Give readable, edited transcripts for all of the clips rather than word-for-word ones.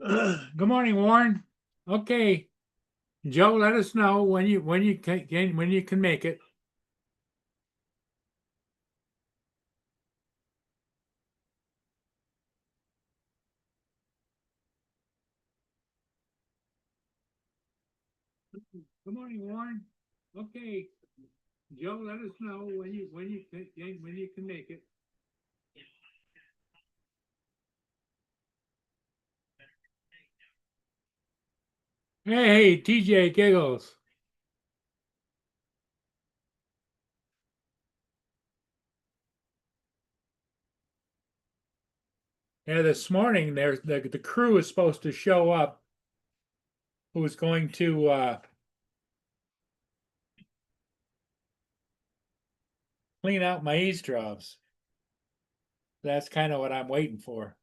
Good morning, Warren. Okay, Joe, let us know when you can make it. Good morning, Warren. Okay, Joe, let us know when you can make it. Hey, TJ Giggles. Yeah, this morning the crew is supposed to show up who's going to clean out my eavesdrops. That's kind of what I'm waiting for.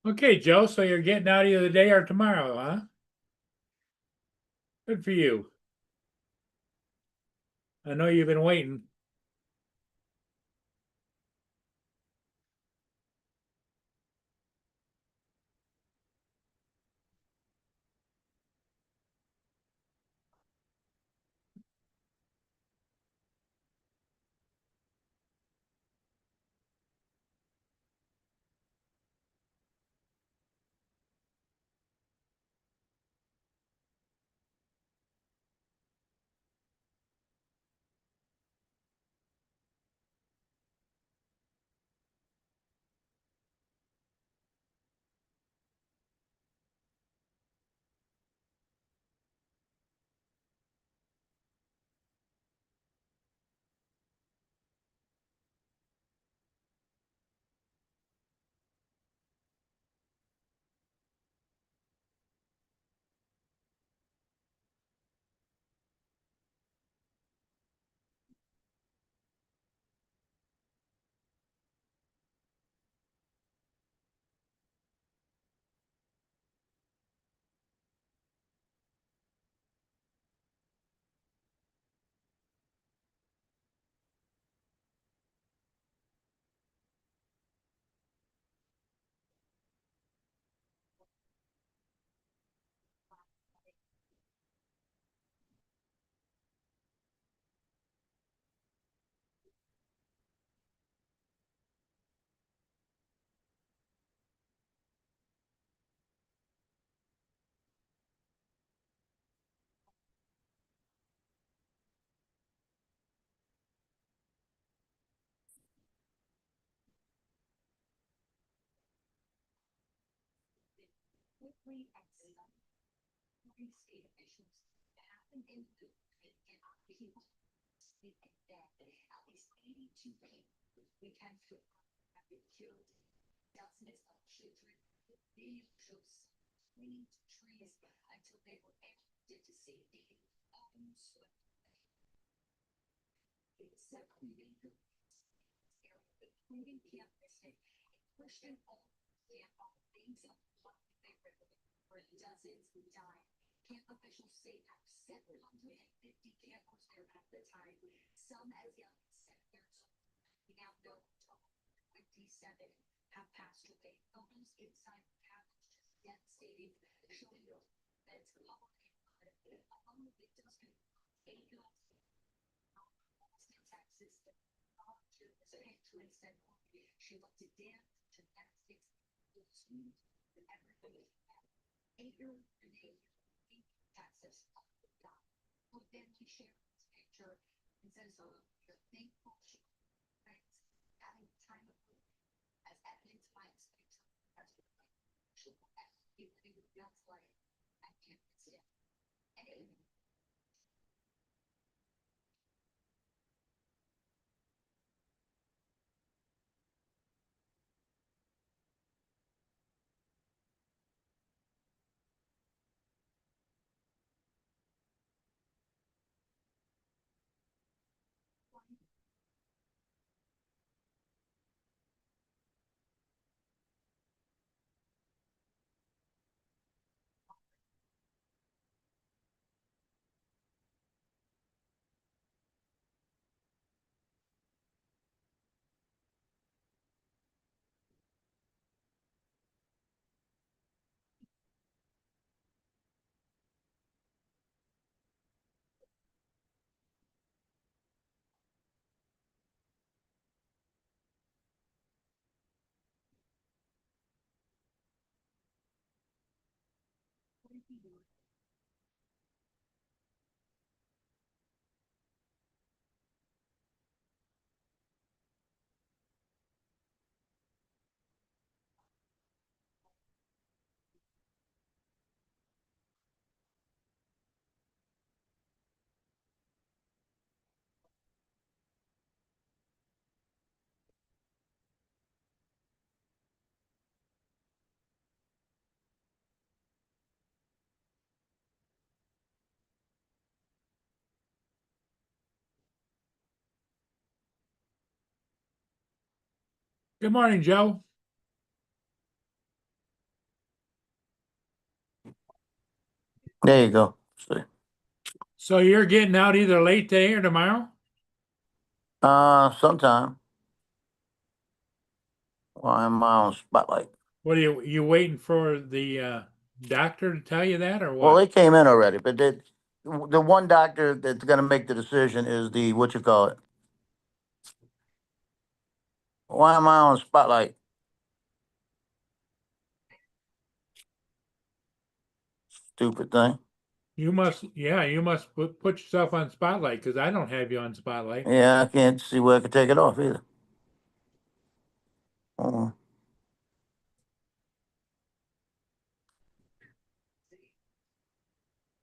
Okay, Joe, so you're getting out of the day or tomorrow, huh? Good for you. I know you've been waiting. Good morning, Joe. There you go. So you're getting out either late today or tomorrow? Sometime while I'm on Spotlight. What are you waiting for the doctor to tell you that or Well, what? they came in already, but the one doctor that's gonna make the decision is the, what you call it? Why am I on Spotlight? Stupid thing. You must put yourself on Spotlight because I don't have you on Spotlight. Yeah, I can't see where I can take it off either. Uh,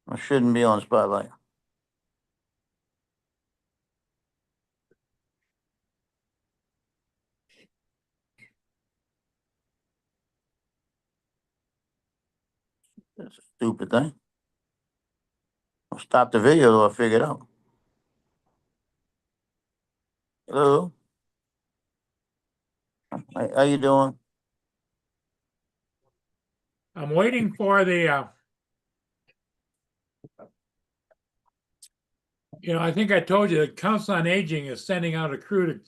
I shouldn't be on Spotlight. That's a stupid thing. I'll stop the video till I figure it out. Hello, how you doing? I'm waiting for the I think I told you the Council on Aging is sending out a crew to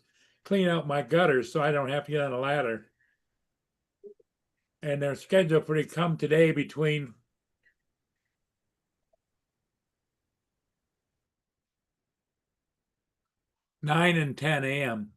clean out my gutters so I don't have to get on a ladder. And they're scheduled for to come today between 9 and 10 a.m.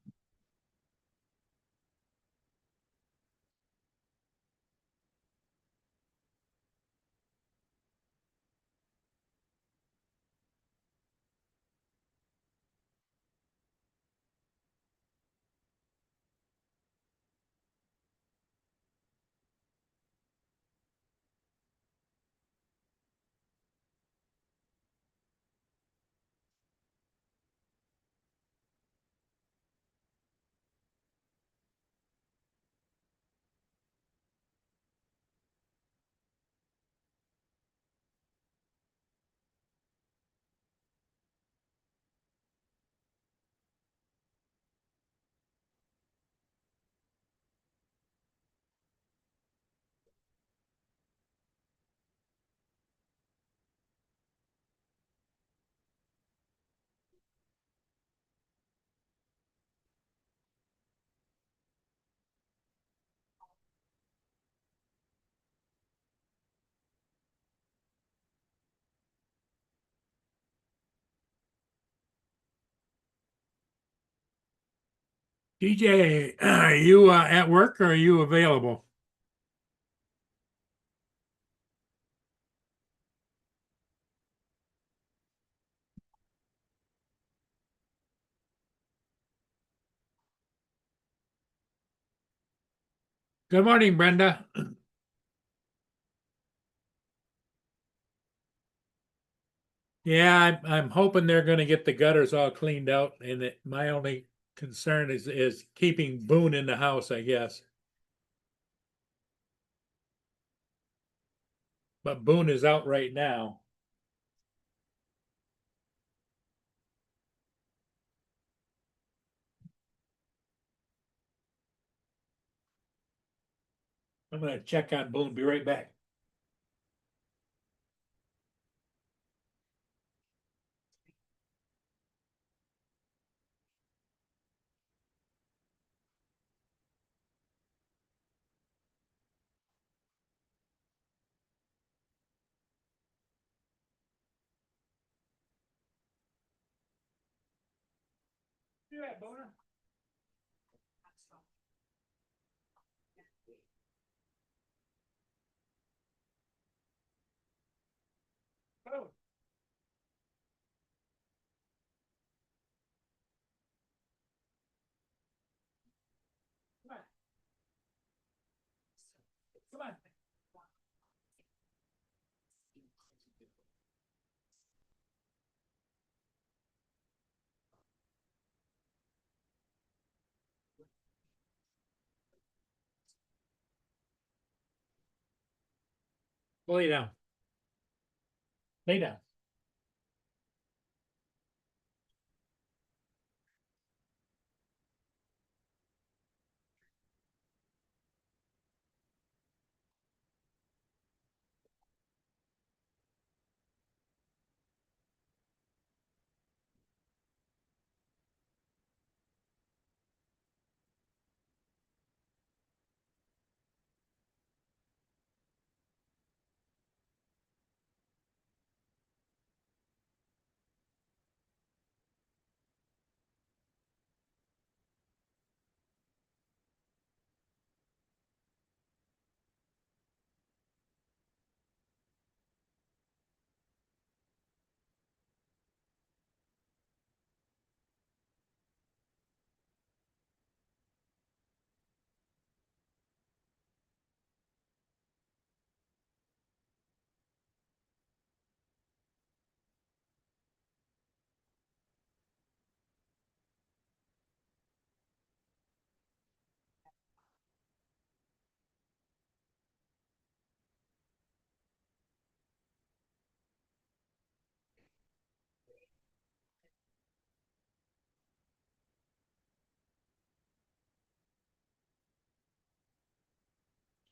DJ, are you at work or are you available? Good morning, Brenda. Yeah, I'm hoping they're going to get the gutters all cleaned out, and my only concern is keeping Boone in the house, I guess. But Boone is out right now. I'm going to check on Boone. Be right back. Yeah, Boner. Oh. Come on. Come on. Lay down. Lay down.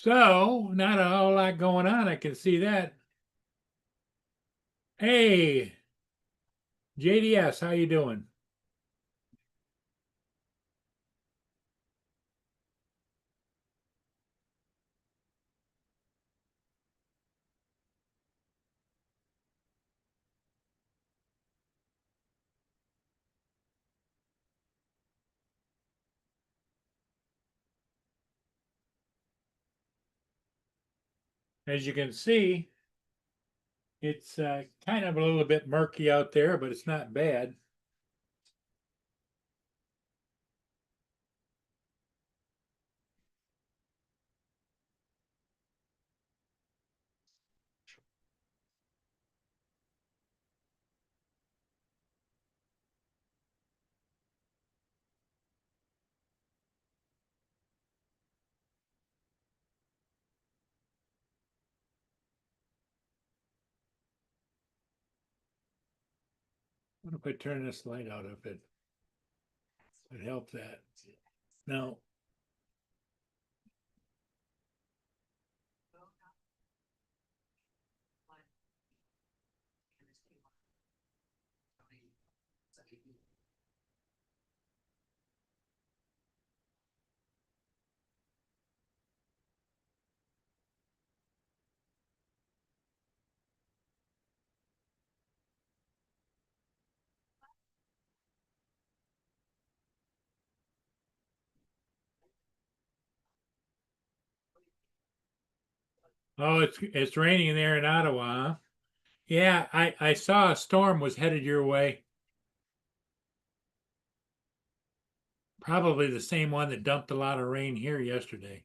So, not a whole lot going on. I can see that. Hey, JDS, how you doing? As you can see, it's kind of a little bit murky out there, but it's not bad. What if I turn this light out if it would help that? Now, Oh, it's raining there in Ottawa, huh? Yeah, I saw a storm was headed your way. Probably the same one that dumped a lot of rain here yesterday.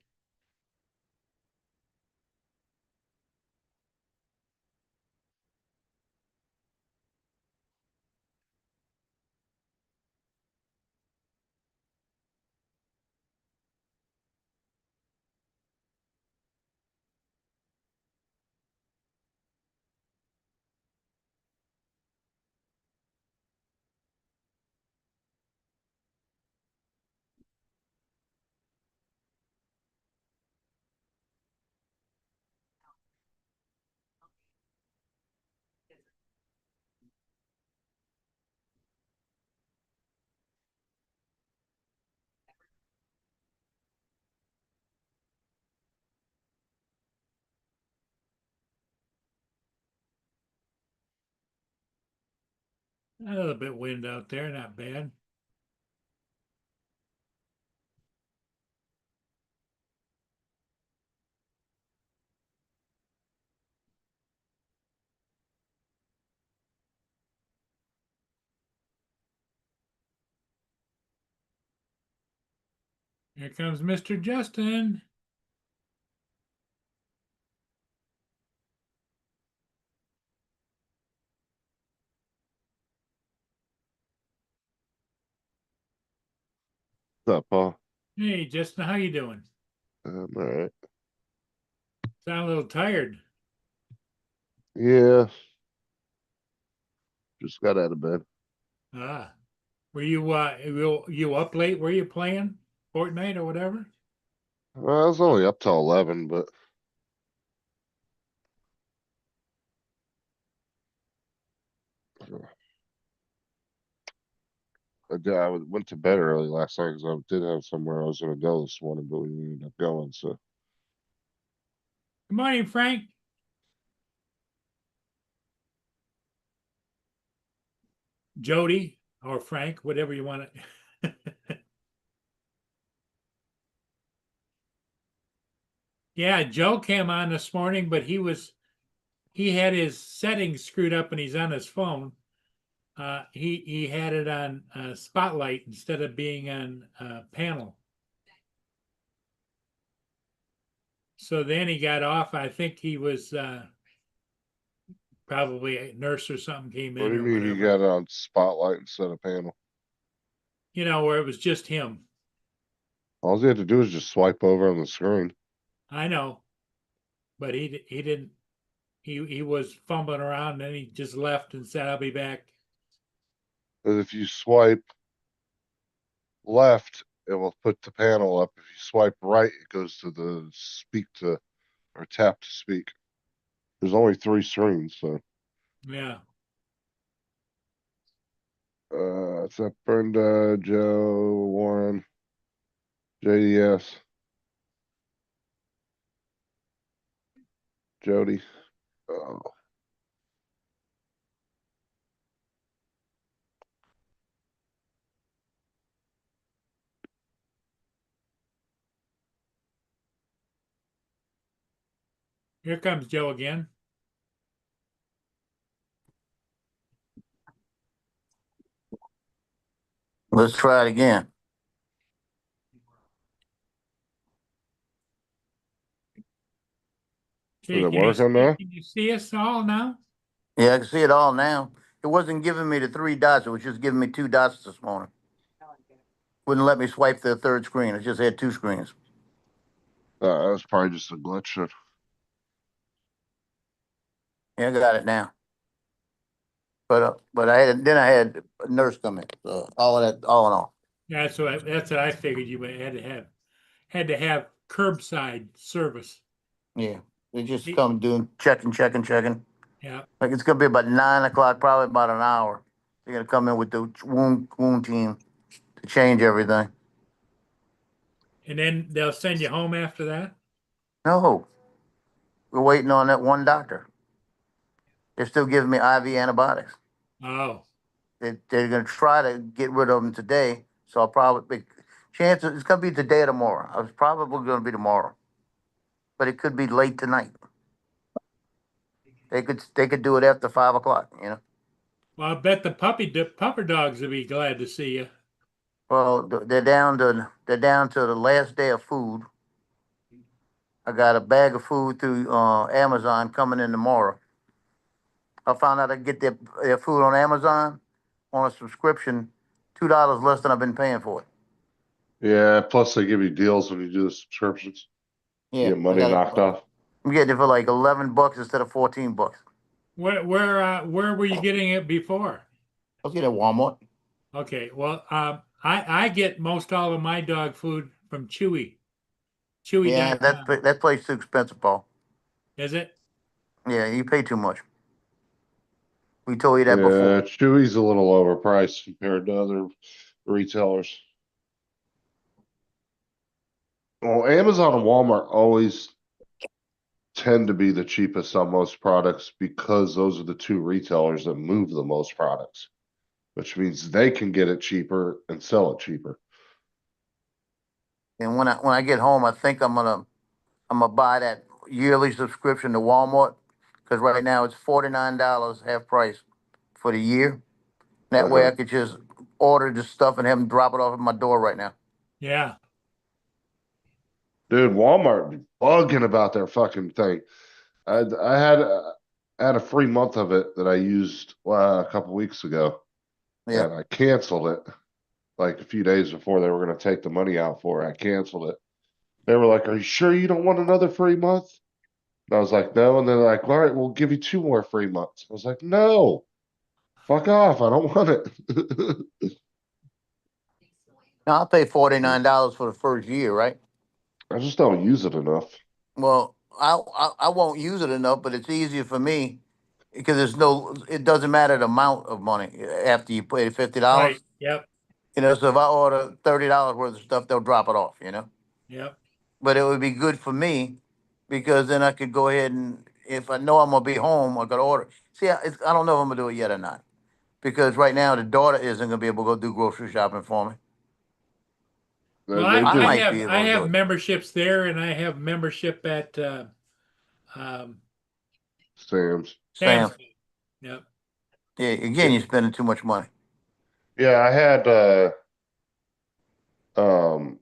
A little bit wind out there, not bad. Here comes Mr. Justin. What's up, Paul? Hey, Justin, how you doing? All right. Sound a little tired. Yeah, just got out of bed. Ah, were you up late? Were you playing Fortnite or whatever? Well, I was only up till 11, but went to bed early last night because I did have somewhere I was going to go this morning, but we didn't end up going. So, Good morning, Frank. Jody or Frank, whatever you want to. Yeah, Joe came on this morning, but he had his settings screwed up and he's on his phone. He had it on Spotlight instead of being on panel. So then he got off. I think he was probably a nurse or something came what in do you or mean you whatever. got it on spotlight instead of panel? You know, where it was just him. All you had to do is just swipe over on the screen. I know, but he didn't. He was fumbling around and then he just left and said, "I'll be back." But if you swipe left, it will put the panel up. If you swipe right, it goes to the speak to or tap to speak. There's only 3 screens, so. Yeah. It's up Brenda, Joe, Warren, JDS, Jody. Oh, Here comes Joe again. Let's try it again. is it Can you working now? can you see us all now? Yeah, I can see it all now. It wasn't giving me the 3 dots. It was just giving me 2 dots this morning. Wouldn't let me swipe the third screen. It just had 2 screens. That's probably just a glitch. Yeah, I got it now. But I had a nurse come in. So all of that, all in all. That's what I figured you had to have curbside service. Yeah, they just come doing checking. Yeah. Like it's gonna be about 9 o'clock, probably about an hour. They're gonna come in with the wound team to change everything. And then they'll send you home after that. No, we're waiting on that one doctor. They're still giving me IV antibiotics. Oh, They're gonna try to get rid of them today. So I'll probably chances it's gonna be today or tomorrow. I was probably gonna be tomorrow, but it could be late tonight. They could do it after 5 o'clock, you know? Well, I bet the pupper dogs will be glad to see you. Well, they're down to the last day of food. I got a bag of food through Amazon coming in tomorrow. I found out I get their food on Amazon on a subscription, $2 less than I've been paying for it. Yeah, plus they give you deals when you do the subscriptions. You Yeah, get money knocked off. I'm getting it for like $11 instead of $14. Where were you getting it before? I was getting it at Walmart. Okay, well, I get most all of my dog food from Chewy. Yeah, Chewy.com. that place too expensive, Paul. Is it? Yeah, you pay too much. We told you that Yeah, before. Chewy's a little overpriced compared to other retailers. Well, Amazon and Walmart always tend to be the cheapest on most products because those are the two retailers that move the most products, which means they can get it cheaper and sell it cheaper. And when I get home, I think I'm gonna buy that yearly subscription to Walmart because right now it's $49 half price for the year. That way I Uh-huh. could just order the stuff and have them drop it off at my door right now. Yeah. Dude, Walmart be bugging about their fucking thing. I had a free month of it that I used a couple weeks ago, Yeah. and I canceled it like a few days before they were going to take the money out for it. I canceled it. They were like, "Are you sure you don't want another free month?" And I was like, "No." And they're like, "All right, we'll give you 2 more free months." I was like, "No, fuck off. I don't want it." Now I'll pay $49 for the first year, right? I just don't use it enough. Well, I won't use it enough, but it's easier for me because it doesn't matter the amount of money after you pay $50. Right. Yep. You know, so if I order $30 worth of stuff, they'll drop it off, you know? Yep. But it would be good for me because then I could go ahead and if I know I'm gonna be home, I could order. See, I don't know if I'm gonna do it yet or not because right now the daughter isn't gonna be able to go do grocery shopping for me. Well, They I do. might be I able to do have it. memberships there, and I have membership at um, Sam's. Sam's Sam, Club. Yep. yeah, again, you're spending too much money. Yeah, I had um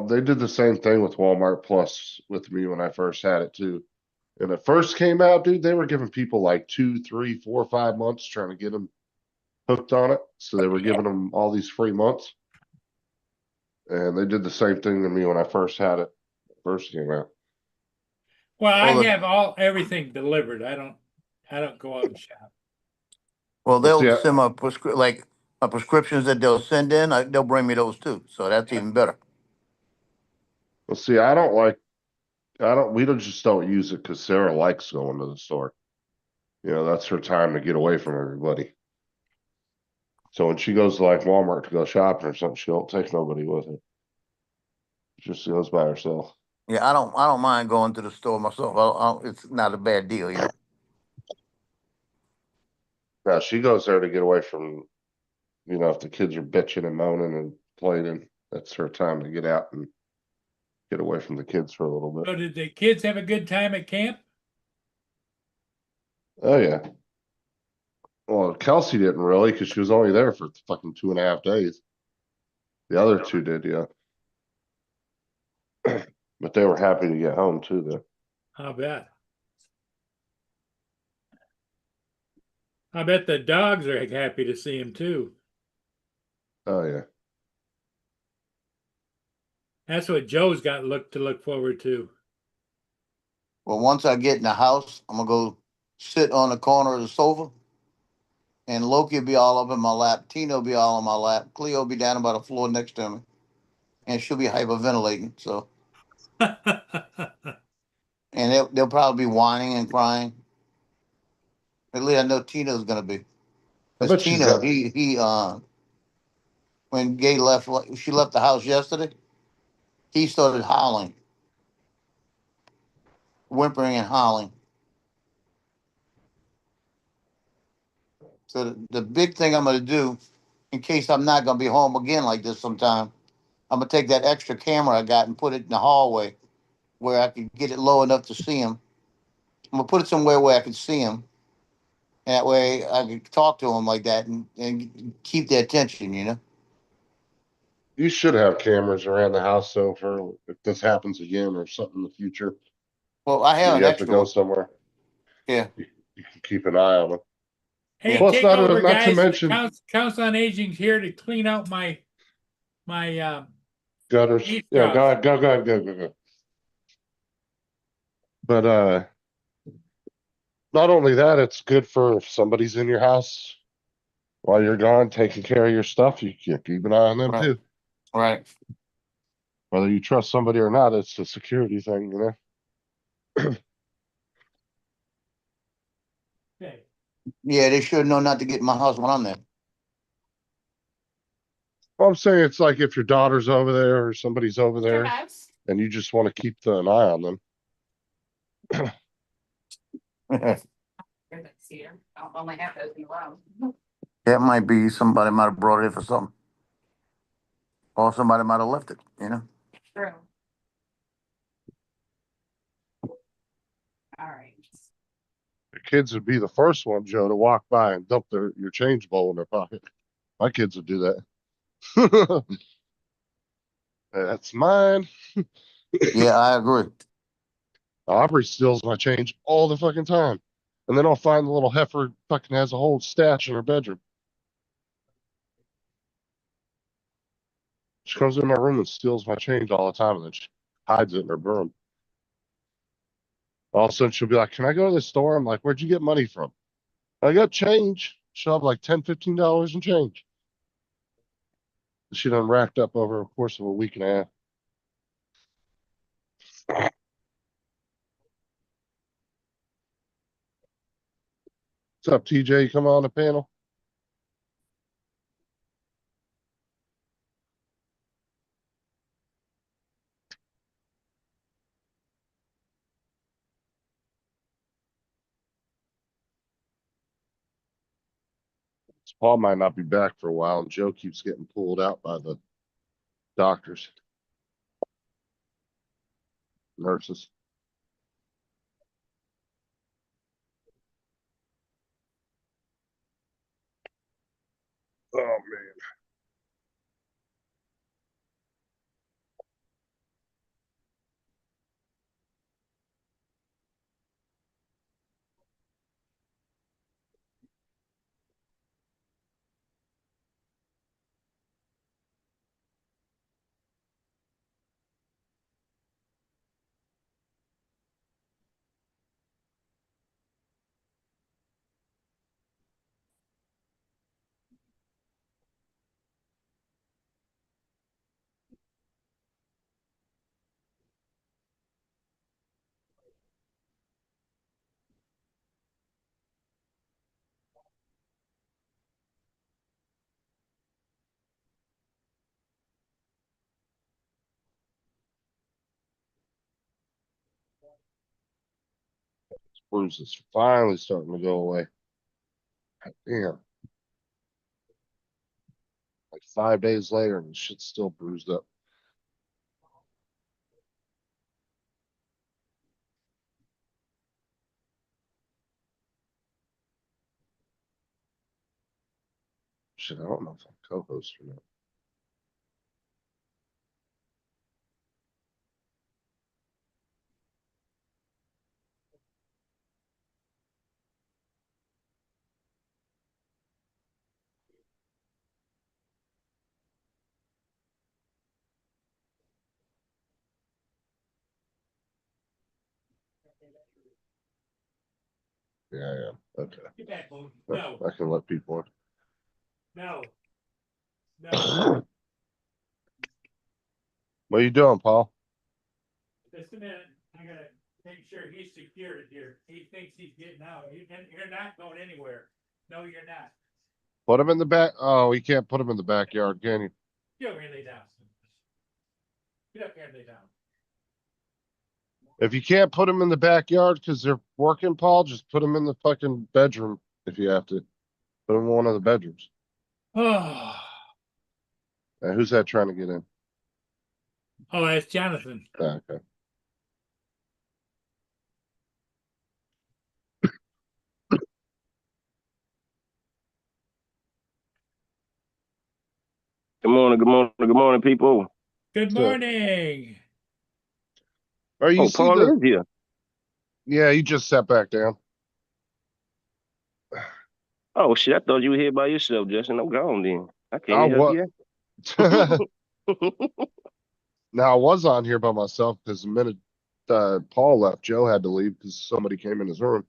they did the same thing with Walmart Plus with me when I first had it too. And it first came out, dude, they were giving people like 2, 3, 4, 5 months trying to get them hooked on it. So they were giving them all these free months. And they did the same thing to me when I first had it. First came out. Well, I Well, have everything delivered. I don't go out and shop. Well, see, they'll send my like my prescriptions that they'll send in. They'll bring me those too, so that's Yep. even better. I don't like, we don't just don't use it because Sarah likes going to the store. You know, that's her time to get away from everybody. So when she goes to like Walmart to go shopping or something, she don't take nobody with her. She just goes by herself. Yeah, I don't mind going to the store myself. It's not a bad deal, you know. Now she goes there to get away from, if the kids are bitching and moaning and complaining, that's her time to get out and get away from the kids for a little bit. So did the kids have a good time at camp? Oh yeah. Well, Kelsey didn't really because she was only there for fucking 2.5 days. The other two did, yeah. But they were happy to get home too, though. I'll bet. I bet the dogs are happy to see him too. Oh yeah. That's what Joe's got to look forward to. Well, once I get in the house, I'm gonna go sit on the corner of the sofa, and Loki will be all up in my lap. Tina will be all on my lap. Cleo will be down by the floor next to me, and she'll be hyperventilating. So, and they'll probably be whining and crying. At least I know Tina's gonna be. I Cause bet she's Tina, got. he when Gay left, she left the house yesterday. He started howling, whimpering and howling. So the big thing I'm gonna do, in case I'm not gonna be home again like this sometime, I'm gonna take that extra camera I got and put it in the hallway where I can get it low enough to see him. I'm gonna put it somewhere where I can see them. That way I can talk to them like that and keep their attention, you know? You should have cameras around the house so for if this happens again or something in the future, Well, I have an you have to extra go one. somewhere. Yeah. You can keep an eye on them. Hey, Yeah. Plus, take over, not to guys. mention Council on Aging's here to clean out my gutters. beef Yeah, go troughs. ahead, go. But not only that, it's good for if somebody's in your house while you're gone taking care of your stuff. You can keep an eye on them Right. too. Right. Whether you trust somebody or not, it's a security thing, you know. Okay. Yeah, they should know not to get in my house when I'm there. Well, I'm saying it's like if your daughter's over there or somebody's over there House. and you just want to keep an eye on them. Here. I'll only have those in a row. That might be somebody might have brought it in for something. Or somebody might have left it, you know? True. All right. The kids would be the first one, Joe, to walk by and dump your change bowl in their pocket. My kids would do that. That's mine. Yeah, I agree. Aubrey steals my change all the fucking time. And then I'll find the little heifer fucking has a whole stash in her bedroom. She comes in my room and steals my change all the time and then she hides it in her broom. All of a sudden she'll be like, "Can I go to the store?" I'm like, "Where'd you get money from?" "I got change." She'll have like $10, $15 in change. She done racked up over a course of a week and a half. What's up, TJ? You come on the panel? Paul might not be back for a while, and Joe keeps getting pulled out by the doctors, nurses. Oh man. Bruise is finally starting to go away. Damn. Like 5 days later, and the shit's still bruised up. Shit, I don't know if I'm co-host or not. Yeah, I am. Okay. Get back, Boogie. No, I can let people no, no. in. What are you doing, Paul? Just a minute. I gotta make sure he's secured here. He thinks he's getting out. You're not going anywhere. No, you're not. Put him in the back. Oh, we can't put him in the backyard, can you? Get over here, lay down. Get up here and lay down. If you can't put him in the backyard because they're working, Paul, just put him in the fucking bedroom if you have to. Put him in one of the bedrooms. Oh, Who's that trying to get in? that's Jonathan. Okay. Good morning, people. Good So, morning. or you Oh, see Paul is here. yeah, he just sat back down. Oh shit, I thought you were here by yourself, Justin. I'm gone then. I can't I even help was, you. now I was on here by myself because the minute Paul left, Joe had to leave because somebody came in his room.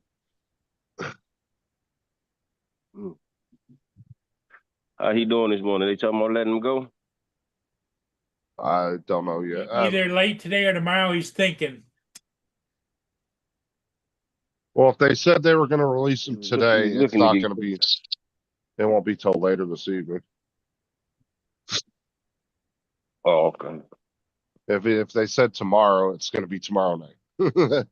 How he doing this morning? They talking about letting him go? I don't know yet. Either late today or tomorrow, he's thinking. Well, if they said they were going to release him today, He's it's looking to not get. going to be. It won't be till later this evening. Oh, okay. If they said tomorrow, it's going to be tomorrow night.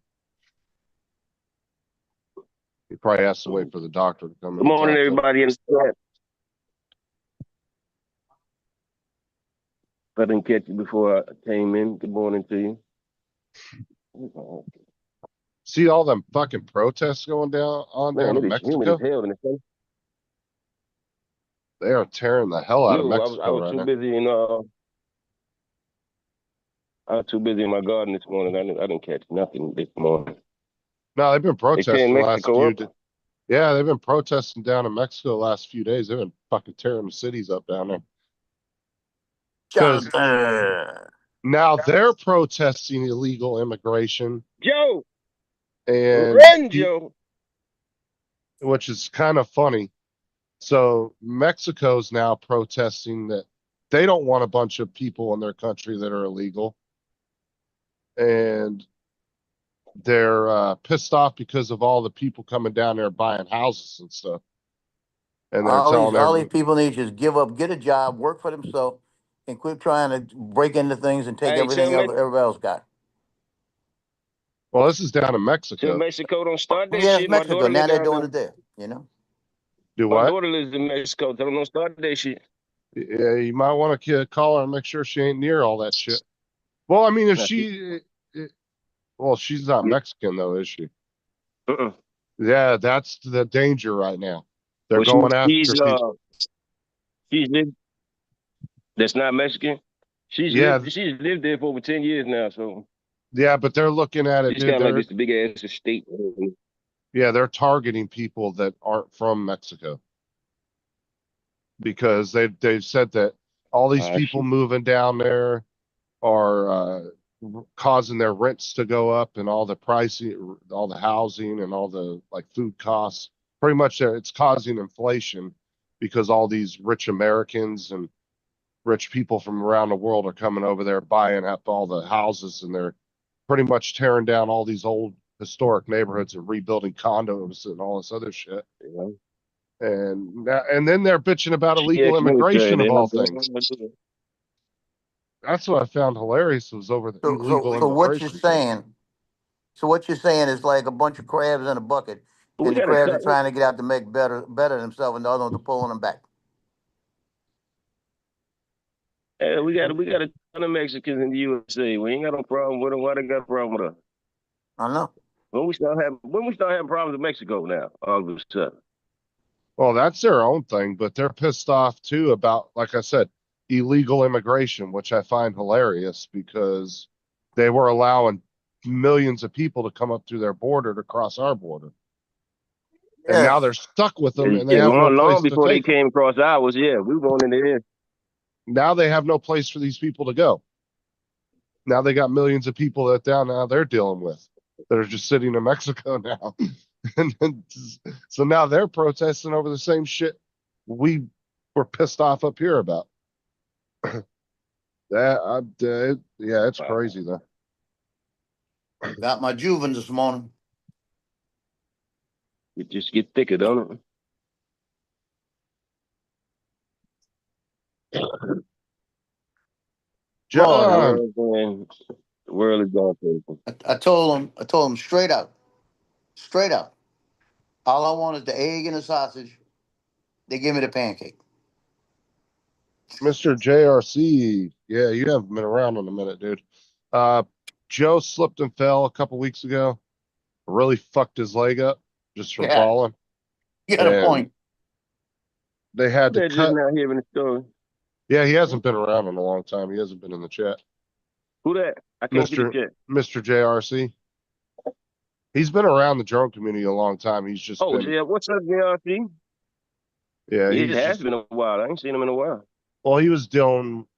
He probably has to wait for the doctor to come in Good and morning, talk to him. everybody in the chat. I didn't catch you before I came in. Good morning to you. See all them fucking protests going down Man, in it is humid as Mexico? hell in the sun. They are tearing the hell out of No, I Mexico was right too now. busy in I was too busy in my garden this morning. I didn't catch nothing this morning. No, they've been They tearing protesting the last Mexico few. up. Yeah, they've been protesting down in Mexico the last few days. They've been fucking tearing the cities up down there. Because Jonathan. now they're protesting illegal immigration, Joe, and run, Joe. which is kind of funny. So Mexico's now protesting that they don't want a bunch of people in their country that are illegal, and they're pissed off because of all the people coming down there buying houses and stuff. And they're telling All these everyone, people need to just give up, get a job, work for themselves, and quit trying to break into things and take Hey, everything everybody else got. well, this is down in till Mexico. Mexico don't start that Yeah, it's shit. My Mexico. daughter Now live they're down doing there. it there, you know? Do My what? daughter lives in Mexico. Tell them don't start that shit. Yeah, you might want to call her and make sure she ain't near all that shit. Well, I mean, if Nah, well, she's not Mexican though, is she? uh-uh. Yeah, that's the danger right now. They're Well, going after people. she's lived. That's not Mexican. Yeah, She's lived there for over 10 years now. So yeah, but they're looking at it, it's dude. kind of like this big ass estate. Yeah, they're targeting people that aren't from Mexico because they've said that all these people Shit. moving down there are causing their rents to go up and all the pricing, all the housing and all the like food costs. Pretty much, it's causing inflation because all these rich Americans and rich people from around the world are coming over there buying up all the houses, and they're pretty much tearing down all these old historic neighborhoods and rebuilding condos and all this other shit. You know? And then they're bitching about She illegal asked me to tell you immigration of that. all things. That's what I found hilarious was over the illegal So what you're immigration thing. saying, so what you're saying is like a bunch of crabs in a bucket, We and the got to crabs cut. are trying to get out to make better themselves, and the other ones are pulling them back. We got a ton of Mexicans in the USA. We ain't got no problem with them. Why they got a problem with us? I know. When we start having problems with Mexico now, all of a sudden. Well, that's their own thing, but they're pissed off too about, like I said, illegal immigration, which I find hilarious because they were allowing millions of people to come up through their border to cross our border. And now Yes. they're stuck with them and they Yeah, have no place long to before they take them. came across ours, yeah, we wanted in. Now they have no place for these people to go. Now they got millions of people that down now they're dealing with that are just sitting in Mexico now. and so now they're protesting over the same shit we were pissed off up here about. Yeah, it's crazy though. Got my Juvens this morning. It just get thicker, don't it? John, The world is going crazy. I told him straight out. All I want is the egg and the sausage. They give me the pancake. Mr. JRC, yeah, you haven't been around in a minute, dude. Uh, Joe slipped and fell a couple weeks ago. Really fucked his leg up just from Yeah, falling, you got a and point. they had to They're just cut. not hearing the story. Yeah, he hasn't been around in a long time. He hasn't been in the chat. Who that? I can't see the Mr. chat. Mr. JRC. He's been around the drone community a long time. He's just Oh, been, yeah. What's up, JRC? yeah, It he's has just, been a while. I ain't seen him in a while. well,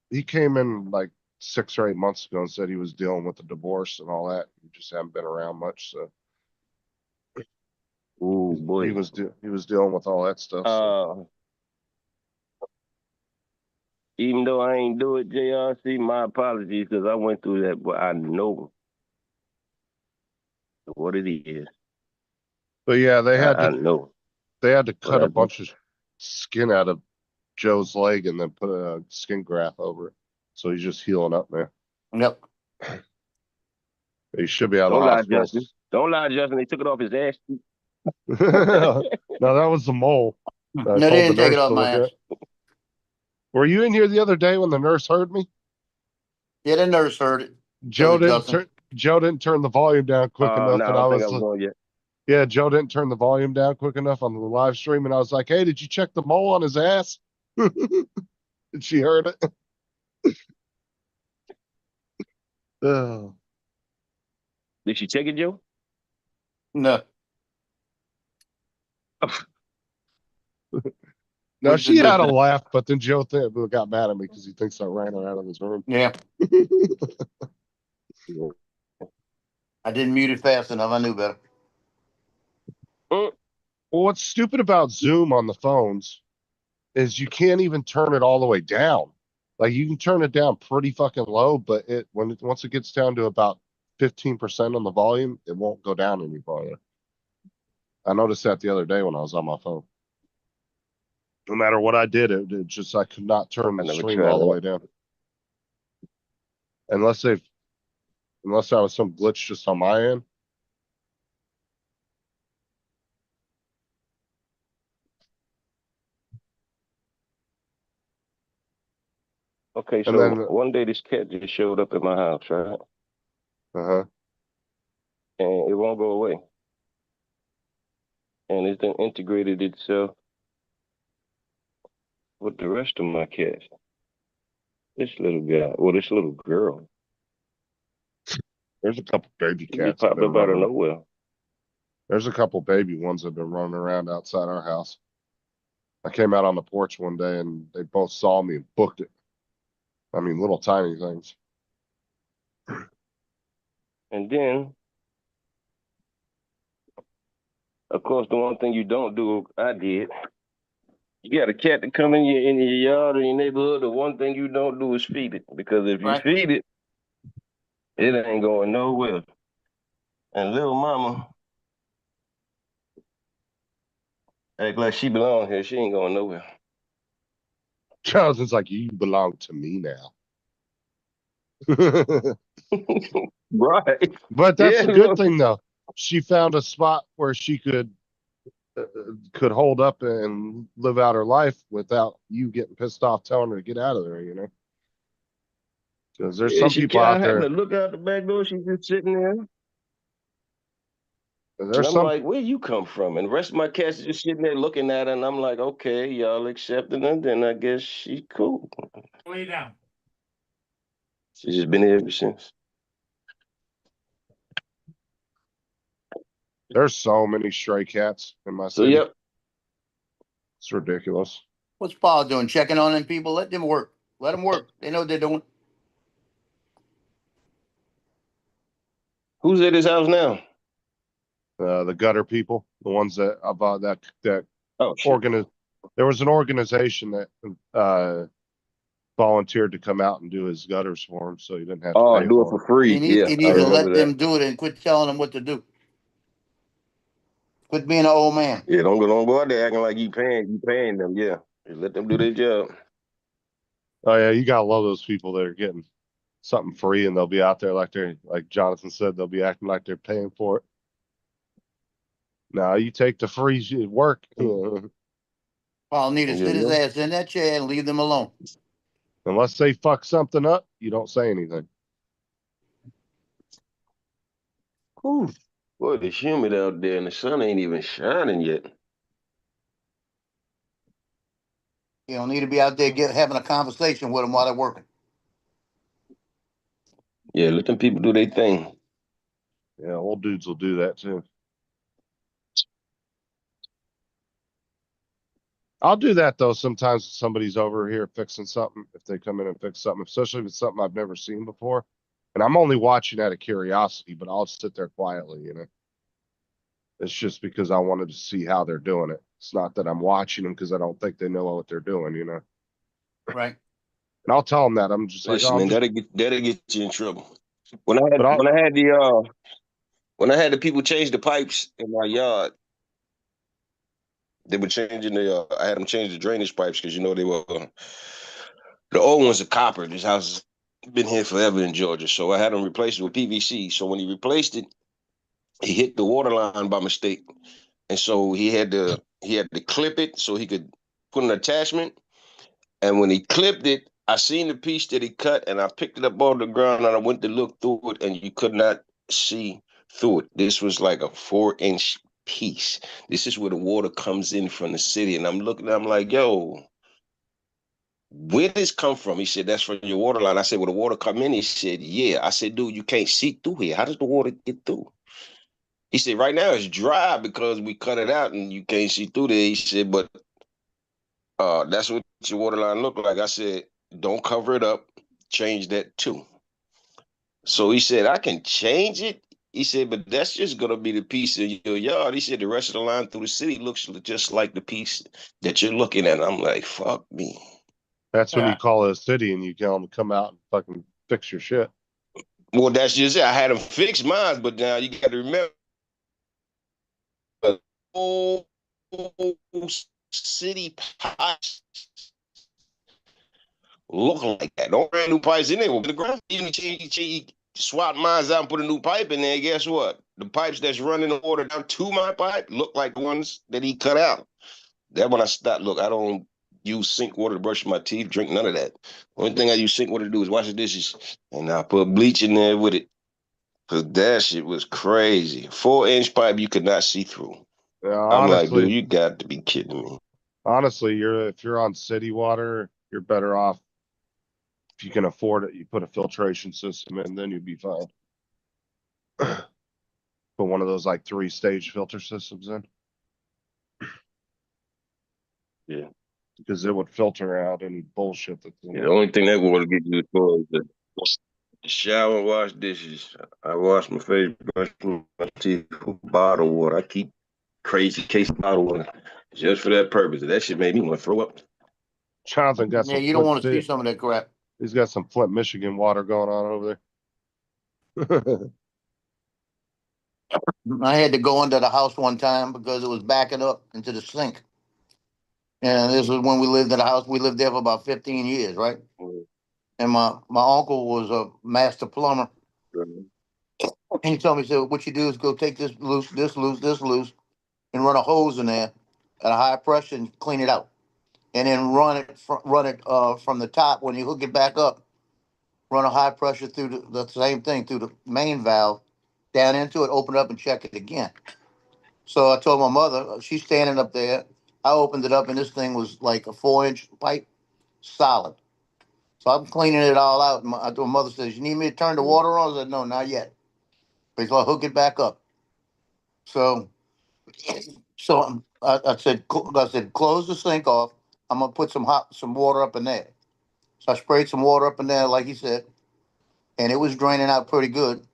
he came in like 6 or 8 months ago and said he was dealing with the divorce and all that. He just haven't been around much. So Oh he boy. he was dealing with all that stuff. So. Even though I ain't do it, JRC, my apologies because I went through that, but I know what it is. But yeah, I know. they had to cut I a bunch of skin out of Joe's leg and then put a skin graft over it. So he's just healing up now. Yep. He should be out of Don't the lie, hospital. Justin. Don't lie, Justin. They took it off his ass. No, that was the mole. I No, they told the didn't take nurse it off to my look ass. at. Were you in here the other day when the nurse heard me? Yeah, the nurse heard it. Joe Billy didn't Justin. Joe didn't turn the volume down quick No, enough, I and I don't think I was was on yet. yeah, Joe didn't turn the volume down quick enough on the live stream, and I was like, "Hey, did you check the mole on his ass?" And she heard it. Oh. Did she check it, Joe? No. No, What'd you she do? had a laugh, but then Joe got mad at me because he thinks I ran her out of his room. Yeah, I didn't mute it fast enough. I knew better. Well, what's stupid about Zoom on the phones is you can't even turn it all the way down. Like you can turn it down pretty fucking low, but once it gets down to about 15% on the volume, it won't go down any farther. I noticed that the other day when I was on my phone. No matter what I did, it just I could not turn I the never stream tried all the that. way down. Unless that was some glitch just on my end. Okay, And so then one day this cat just showed up at my house, right? uh-huh. And it won't go away. And it's then integrated itself with the rest of my cats. This little guy, well, this little girl, There's a couple baby she just cats that have popped been up out of running. nowhere. There's a couple baby ones that have been running around outside our house. I came out on the porch one day and they both saw me and booked it. I mean, little tiny things. And then, of course, the one thing you don't do, I did. You got a cat to come in your yard or your neighborhood. The one thing you don't do is feed it, because if you Right. feed it, it ain't going nowhere. And little mama act like she belong here. She ain't going nowhere. Jonathan's like, you belong to me now. Right. But that's Yeah, the good thing though. She found a spot where she could hold up and live out her life without you getting pissed off telling her to get out of there, you know? Because there's Yeah, some she people kind out of having there. to look out the back door. She's just sitting there. And There's I'm some like, where you come from? And the rest of my cats are just sitting there looking at her. And I'm like, okay, y'all accepting her. Then I guess she cool. Lay down. She's just been here ever since. there's so many stray cats in my So, city. yep. It's ridiculous. What's Paul doing? Checking on them people? Let them work. Let them work. They know what they're doing. Who's at his house now? The gutter people, the ones that about that Oh, shit. there was an organization that volunteered to come out and do his gutters for him, so he didn't have to Oh, pay do it for for them. free. Yeah, He I needs to remember let that. them do it and quit telling them what to do. Quit being an old man. Yeah, don't go out there acting like you paying them. Yeah, just let them do their job. Oh yeah, you gotta love those people that are getting something free and they'll be out there like Jonathan said, they'll be acting like they're paying for it. Now you take the free work. Paul need to Yeah, sit his yeah. ass in that chair and leave them alone. Unless they fuck something up, you don't say anything. Whew. Boy, it's humid out there and the sun ain't even shining yet. You don't need to be out there having a conversation with them while they're working. Yeah, let them people do their thing. Yeah, old dudes will do that too. I'll do that though. Sometimes if somebody's over here fixing something, if they come in and fix something, especially if it's something I've never seen before. And I'm only watching out of curiosity, but I'll sit there quietly, you know. It's just because I wanted to see how they're doing it. It's not that I'm watching them because I don't think they know what they're doing, you know. Right. And I'll tell them that. I'm just like, Listen, oh, I'm man, just, that'll get you in trouble. When I had but I'll, when I had the people change the pipes in my yard, they were changing I had them change the drainage pipes because they were the old ones are copper. This house has been here forever in Georgia, so I had them replace it with PVC. So when he replaced it, he hit the water line by mistake, and so he had to clip it so he could put an attachment. And when he clipped it, I seen the piece that he cut, and I picked it up off the ground, and I went to look through it, and you could not see through it. This was like a 4-inch piece. This is where the water comes in from the city, and I'm looking, I'm like, yo, where did this come from? He said, that's from your water line. I said, well, the water come in? He said, yeah. I said, dude, you can't see through here. How does the water get through? He said, right now it's dry because we cut it out and you can't see through there. He said, but that's what your water line look like. I said, don't cover it up. Change that too. So he said, I can change it. He said, but that's just gonna be the piece of your yard. He said, the rest of the line through the city looks just like the piece that you're looking at. I'm like, fuck me. that's when you Yeah. call it a city and you tell them to come out and fucking fix your shit. Well, that's just it. I had them fix mine, but now you got to remember, whole city pipes look like that. Don't brand new pipes in there. Well, the ground, even he swap mines out and put a new pipe in there. Guess what? The pipes that's running the water down to my pipe look like the ones that he cut out. That when I stopped. Look, I don't use sink water to brush my teeth, drink none of that. Only thing I use sink water to do is wash the dishes, and I put bleach in there with it. Cause that shit was crazy. 4-inch pipe you could not see through. I'm like, dude, Honestly, you got to be kidding me. if you're on city water, you're better off if you can afford it. You put a filtration system in, then you'd be fine. Put one of those like 3-stage filter systems in. Yeah. Because it would filter out any bullshit that's in Yeah, it. the only thing that water get used for is the shower and wash dishes. I wash my face, brush my teeth with bottled water. I keep crazy case of bottled water just for that purpose. That shit made me want to throw up. Jonathan got Yeah, some you don't want to see some of that crap. He's got some Flint, Michigan water going on over there. I had to go into the house one time because it was backing up into the sink. And this was when we lived in the house. We lived there for about 15 years, right? And my uncle was a master plumber. And he told me, he said, what you do is go take this loose, this loose, this loose, and run a hose in there at a high pressure and clean it out. And then run it from the top when you hook it back up. Run a high pressure through the same thing through the main valve down into it, open it up and check it again. So I told my mother, she's standing up there. I opened it up and this thing was like a 4-inch pipe, solid. So I'm cleaning it all out. And my mother says, you need me to turn the water on? I said, no, not yet. Because I'll hook it back up. So, I said, close the sink off. I'm gonna put some water up in there. So I sprayed some water up in there, like he said, and it was draining out pretty good.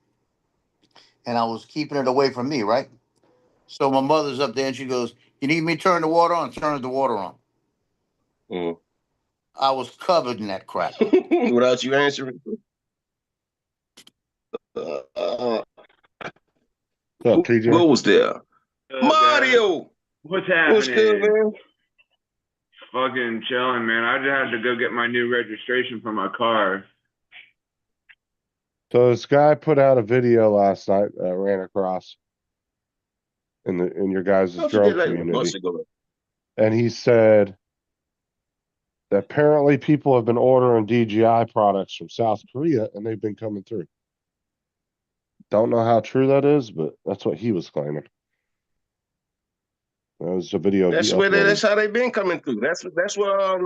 And I was keeping it away from me, right? So my mother's up there and she goes, you need me to turn the water on? Turn the water on. Mm. I was covered in that crap. Without you answering. What's up, Who TJ? goes there? Mario! What's What's good, happening? man? Fucking chilling, man. I just had to go get my new registration for my car. So this guy put out a video last night that I ran across in your guys' Don't you drone did like months community. ago. And he said that apparently people have been ordering DJI products from South Korea and they've been coming through. Don't know how true that is, but that's what he was claiming. That was a video he That's uploaded. how they been coming through. That's what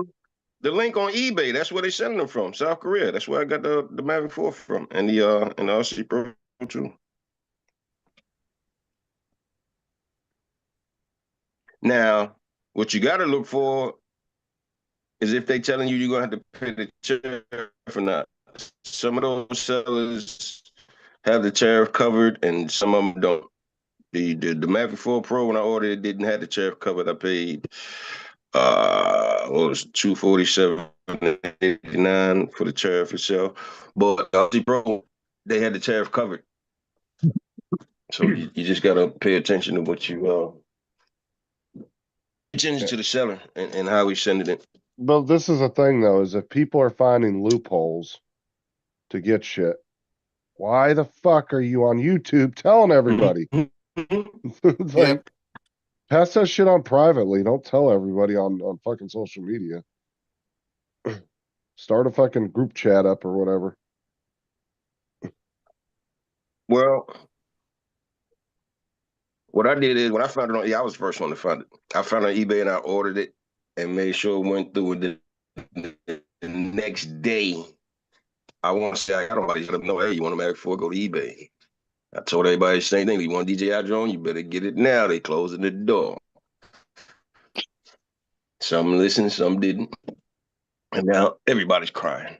The link on eBay. That's where they sending them from. South Korea. That's where I got the Mavic 4 from, and the RC Pro too. Now, what you got to look for is if they telling you you're gonna have to pay the tariff or not. Some of those sellers have the tariff covered, and some of them don't. The Mavic 4 Pro, when I ordered it, didn't have the tariff covered. I paid what was it, $247.89 for the tariff itself. But RC Pro, they had the tariff covered. So you just gotta pay attention to what you attention to the seller and how he's sending it. But this is the thing though, is if people are finding loopholes to get shit, why the fuck are you on YouTube telling everybody? It's like, pass that shit on privately. Don't tell everybody on fucking social media. Start a fucking group chat up or whatever. Well, what I did is when I found it on, I was the first one to find it. I found it on eBay and I ordered it and made sure it went through. The next day, I want to say I got nobody let them know, hey, you want a Mavic 4, go to eBay. I told everybody the same thing. You want DJI drone, you better get it now. They closing the door. Some listened, some didn't. And now everybody's crying.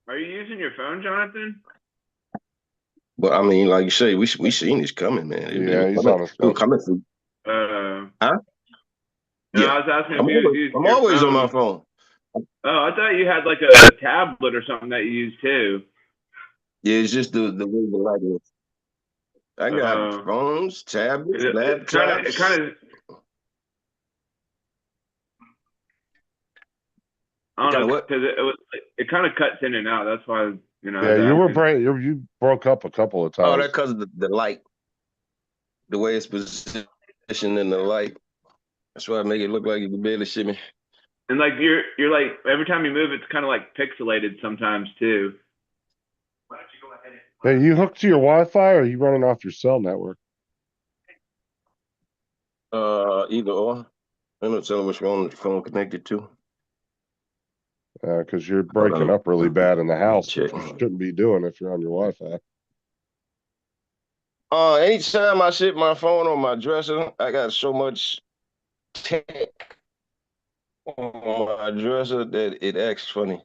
Are you using your phone, Jonathan? But I mean, like you say, we seen this coming, man. Yeah, he's on his phone. Coming through. Huh? Yeah. No, I was asking if you was using I'm your always phone. on my phone. Oh, I thought you had like a tablet or something that you use too. Yeah, it's just the way the light is. I got phones, tablets, laptops. It kind of. I don't know because it kind of cuts in and out. That's why Yeah, you broke up a couple of times. Oh, that's because of the light, the way it's positioned in the light. That's why I make it look like you can barely see me. And like you're like every time you move, it's kind of like pixelated sometimes too. Why don't you go ahead Hey, you hooked to your Wi-Fi or are you running off your cell network? Either or. I'm not telling which one the phone connected to. Because you're breaking up really bad in the house, which you Check. shouldn't be doing if you're on your Wi-Fi. Anytime I sit my phone on my dresser, I got so much tech on my dresser that it acts funny.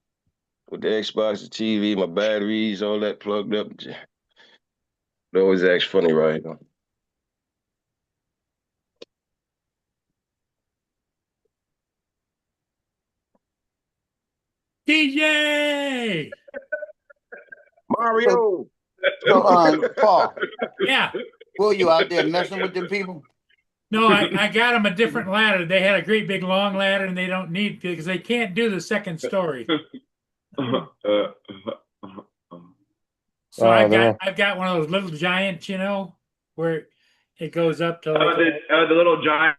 With the Xbox, the TV, my batteries, all that plugged up. It always acts funny right now. DJ. Mario. So, Paul, Yeah. were you out there messing with them people? No, I got them a different ladder. They had a great big long ladder, and they don't need because they can't do the second story. So I've got one of those little giants, where it goes up to like the little giant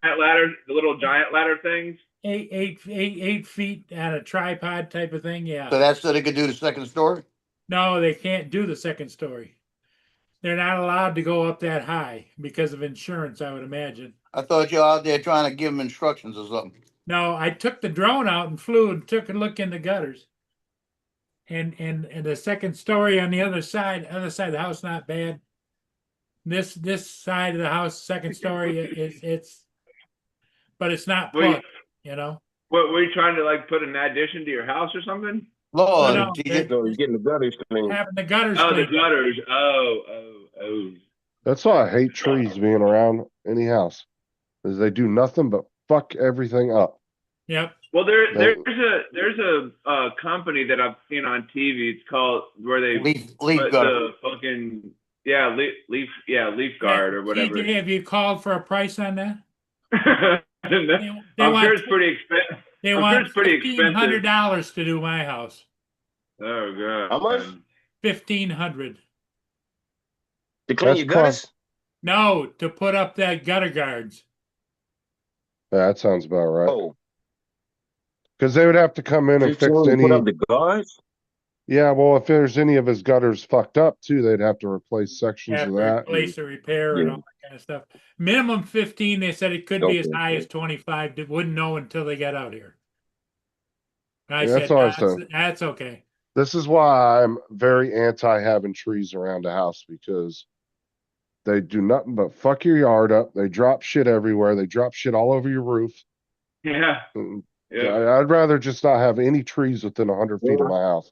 ladder, things. 8 feet on a tripod type of thing. Yeah. So that's so they could do the second story? No, they can't do the second story. They're not allowed to go up that high because of insurance, I would imagine. I thought you were out there trying to give them instructions or something. No, I took the drone out and flew and took a look in the gutters. And the second story on the other side of the house, not bad. This side of the house, second story, but it's not plugged, What were you trying to like put an addition to your house or something? Lord, No, DJ. So you're getting the gutters clean. having the gutters. Oh, the cleaned up. gutters. Oh. That's why I hate trees being around any house, is they do nothing but fuck everything up. Yep. Well, there's a company that I've seen on TV. It's called where they Leaf put gutter. the fucking leaf guard or whatever. TJ, have you called for a price on that? I'm sure it's pretty expensive. They I'm sure want it's pretty expensive. $1,500 to do my house. Oh god. How much? $1,500. To clean That's your gutters? No, to put up that gutter guards. Yeah, that sounds about right. Oh, Because they would have to come in and fix 15 to any. put up the guards? Yeah, well, if there's any of his gutters fucked up too, they'd have to replace sections Have of to that. replace or repair and all that kind of stuff. Minimum 15. They said it could be as high as 25. They wouldn't know until they got out here. I Yeah, said, that's all I said. that's okay. This is why I'm very anti having trees around the house because they do nothing but fuck your yard up. They drop shit everywhere. They drop shit all over your roof. Yeah. Mm, Yeah. I'd rather just not have any trees within 100 feet of my house.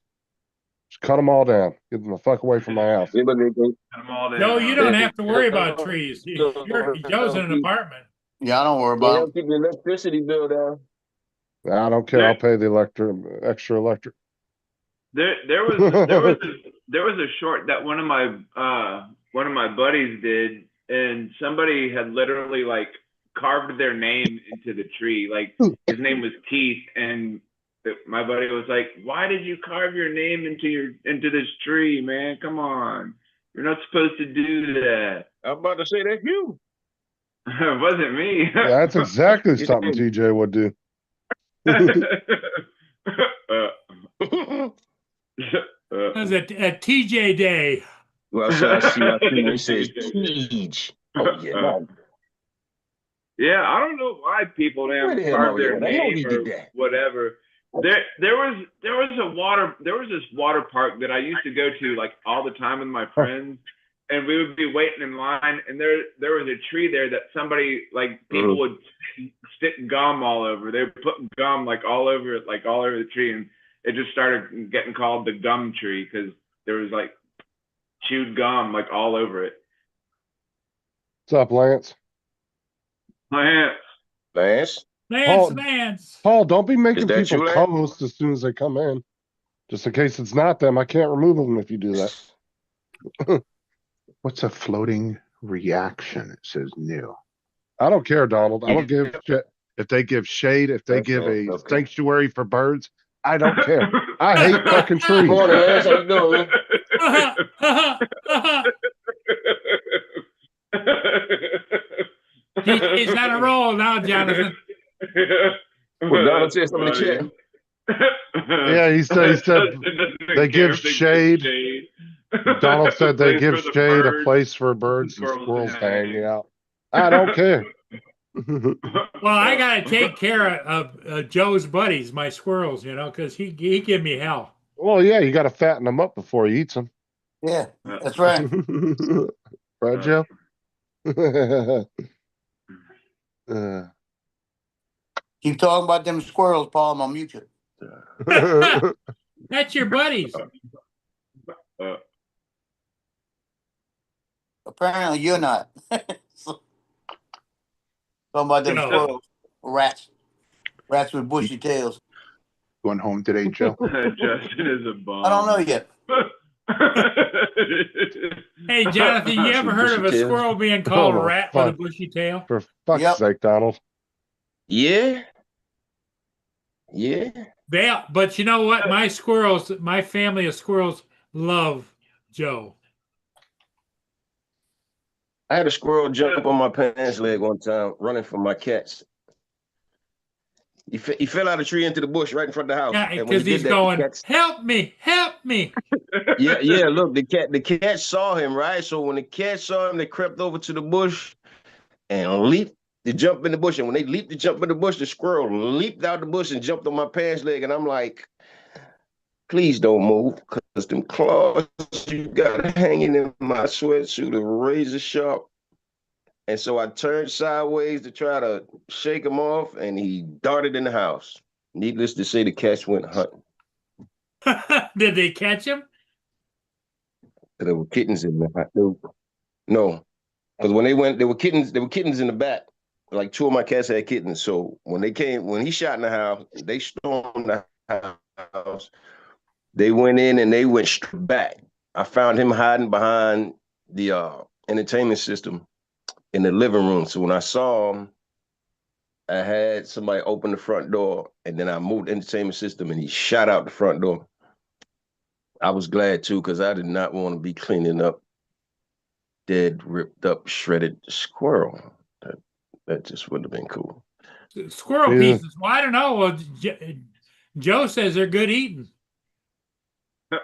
Just cut them all down. Get them the fuck away from my house. Yeah, but Put 'em all Joe, down. you don't have to worry about trees. Joe's in an apartment. Yeah, I don't worry They about help keep the electricity bill down. I don't care. I'll pay the extra electric. There was a short that one of my buddies did, and somebody had literally like carved their name into the tree. Like his name was Keith, and my buddy was like, "Why did you carve your name into this tree, man? Come on, you're not supposed to do that." I'm about to say that's you. It wasn't me. Yeah, that's exactly something TJ would do. It was a TJ day. Well, so I see my thing. It says Teej. Oh yeah, no. Yeah, I don't know why people Where the didn't hell carve are we their at? I know name he or did that. whatever. There was this water park that I used to go to like all the time with my friends, and we would be waiting in line, and there was a tree there that somebody like people would stick gum all over. They would put gum like all over the tree, and it just started getting called the gum tree because there was like chewed gum like all over it. What's up, Lance? Lance. Lance. Paul, don't be making that people you, Lance? co-host as soon as they come in. Just in case it's not them, I can't remove them if you do that. What's a floating reaction? It says new. I don't care, Donald. I don't give shit if they give shade, if they give a Okay. sanctuary for birds. I don't care. I hate fucking trees. Good morning, Lance. How you doing? He's on a roll now, Jonathan. Well, Donald said something in the chat. Yeah, he said they give shade. Donald said they give shade, a place for birds and squirrels to hang out. I don't care. Well, I gotta take care of Joe's buddies, my squirrels, because he give me hell. Well, yeah, you got to fatten them up before he eats them. Yeah, that's right. Right, Joe? Keep talking about them squirrels, Paul. I'm gonna mute you. That's your buddies. Apparently, you're not. Talking about them No. squirrels, rats with bushy tails. Going home today, Joe? Justin is a bum. I don't know yet. Hey, Jonathan, you ever heard of a squirrel being called a rat with a bushy tail? For fuck's Yep. sake, Donald. Yeah. But you know what? My family of squirrels love Joe. I had a squirrel jump on my pants leg one time, running from my cats. He fell out of the tree into the bush right in front of the house. Yeah, And when because he did he's that, going, the cats- help me. yeah. Look, the cat saw him, right? So when the cat saw him, they crept over to the bush and leaped to jump in the bush. And when they leaped to jump in the bush, the squirrel leaped out the bush and jumped on my pants leg. And I'm like, please don't move, because them claws you got hanging in my sweatsuit are razor sharp. And so I turned sideways to try to shake him off, and he darted in the house. Needless to say, the cats went hunting. Did they catch him? There were kittens in there. No, because when they went, there were kittens in the back. Like 2 of my cats had kittens. So when he shot in the house, they stormed the house. They went in and they went straight back. I found him hiding behind the entertainment system in the living room. So when I saw him, I had somebody open the front door, and then I moved the entertainment system, and he shot out the front door. I was glad too, because I did not want to be cleaning up dead, ripped up, shredded squirrel. That just wouldn't have been cool. Squirrel Yeah. pieces. Well, I don't know. Well, Joe says they're good eating. Yeah,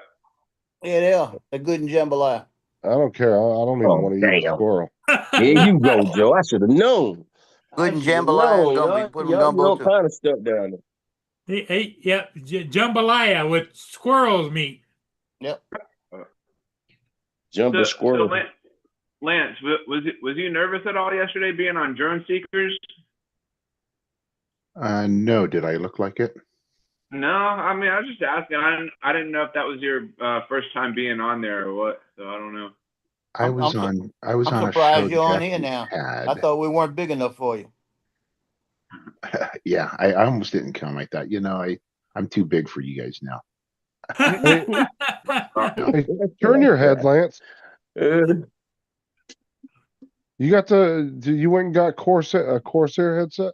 they are. They're good in jambalaya. I don't care. I don't even want to eat a damn. squirrel. There you go, Joe. I should have known. Good in I shoulda jambalaya and known, gumbo. y'all- Put them y'all gumbo know too. kind of stuff down there. Yeah, jambalaya with squirrel's meat. Yep. Jumbo So squirrel. Lance, was you nervous at all yesterday being on Drone Seekers? No, did I look like it? No, I mean I was just asking. I didn't know if that was your first time being on there or what. So I don't know. I was I'm on a show surprised you're on Jackie here now. I had. thought we weren't big enough for you. Yeah, I almost didn't come. I thought, I'm too big for you guys now. Hey, turn your head, Lance. Uh, You went and got a Corsair headset?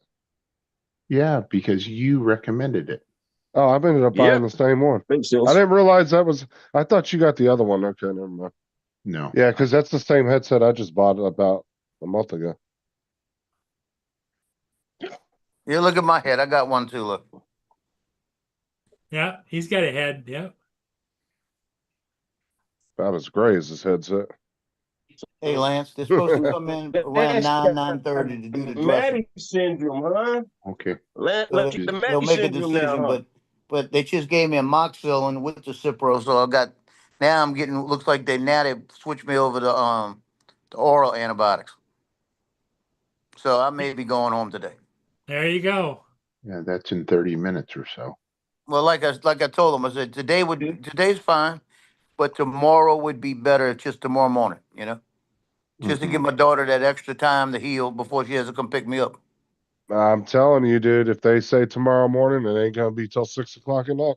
Yeah, because you recommended it. Oh, I've ended up buying the same one. makes sense. I didn't realize I thought you got the other one. Okay, never mind. No. Yeah, because that's the same headset I just bought about a month ago. Yeah, look at my head. I got one too. Look. Yeah, he's got a head. Yeah. About as gray as this headset. Hey, Lance, they're supposed to come in around 9:30 to do the dressing. Maddie syndrome, huh? Okay. Let So the they'll Maddie make a syndrome decision, now, huh? but they just gave me a Moxil with the Cipro, so now I'm getting, looks like they switched me over to the oral antibiotics. So I may be going home today. There you go. Yeah, that's in 30 minutes or so. Well, like I told them, I said today's fine, but tomorrow would be better, just tomorrow morning, just to give my daughter that extra time to heal before she has to come pick me up. I'm telling you, dude, if they say tomorrow morning, it ain't gonna be till 6 o'clock at night.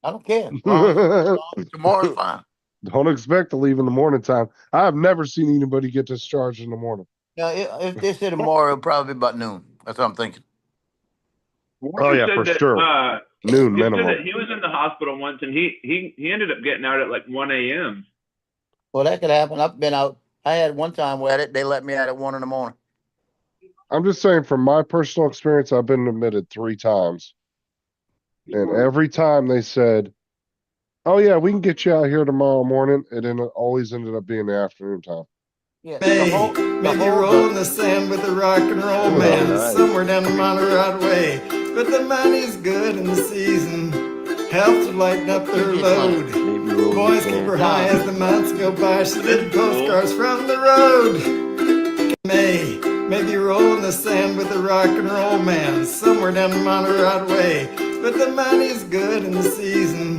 I don't care. As long as tomorrow's fine. Don't expect to leave in the morning time. I have never seen anybody get discharged in the morning. Now, if they say tomorrow, it'll probably be about noon. That's what I'm thinking. Oh yeah, Said for that, sure. Noon He said minimum. that he was in the hospital once and he ended up getting out at like 1 a.m. Well, that could happen. I've been out. I had one time where they let me out at 1 a.m. I'm just saying, from my personal experience, I've been admitted 3 times. And every time they said, "Oh yeah, we can get you out here tomorrow morning," and then it always ended up being the afternoon time. Yeah, Maybe roll in the sand with the rock and roll Oh, man nice. somewhere down the Monterey Way. But the money's good in the season, helps to lighten up their load. Boys keep her high as the months go by. She did postcards from the road. Maybe roll in the sand with the rock and roll man somewhere down the Monterey Way. But the money's good in the season,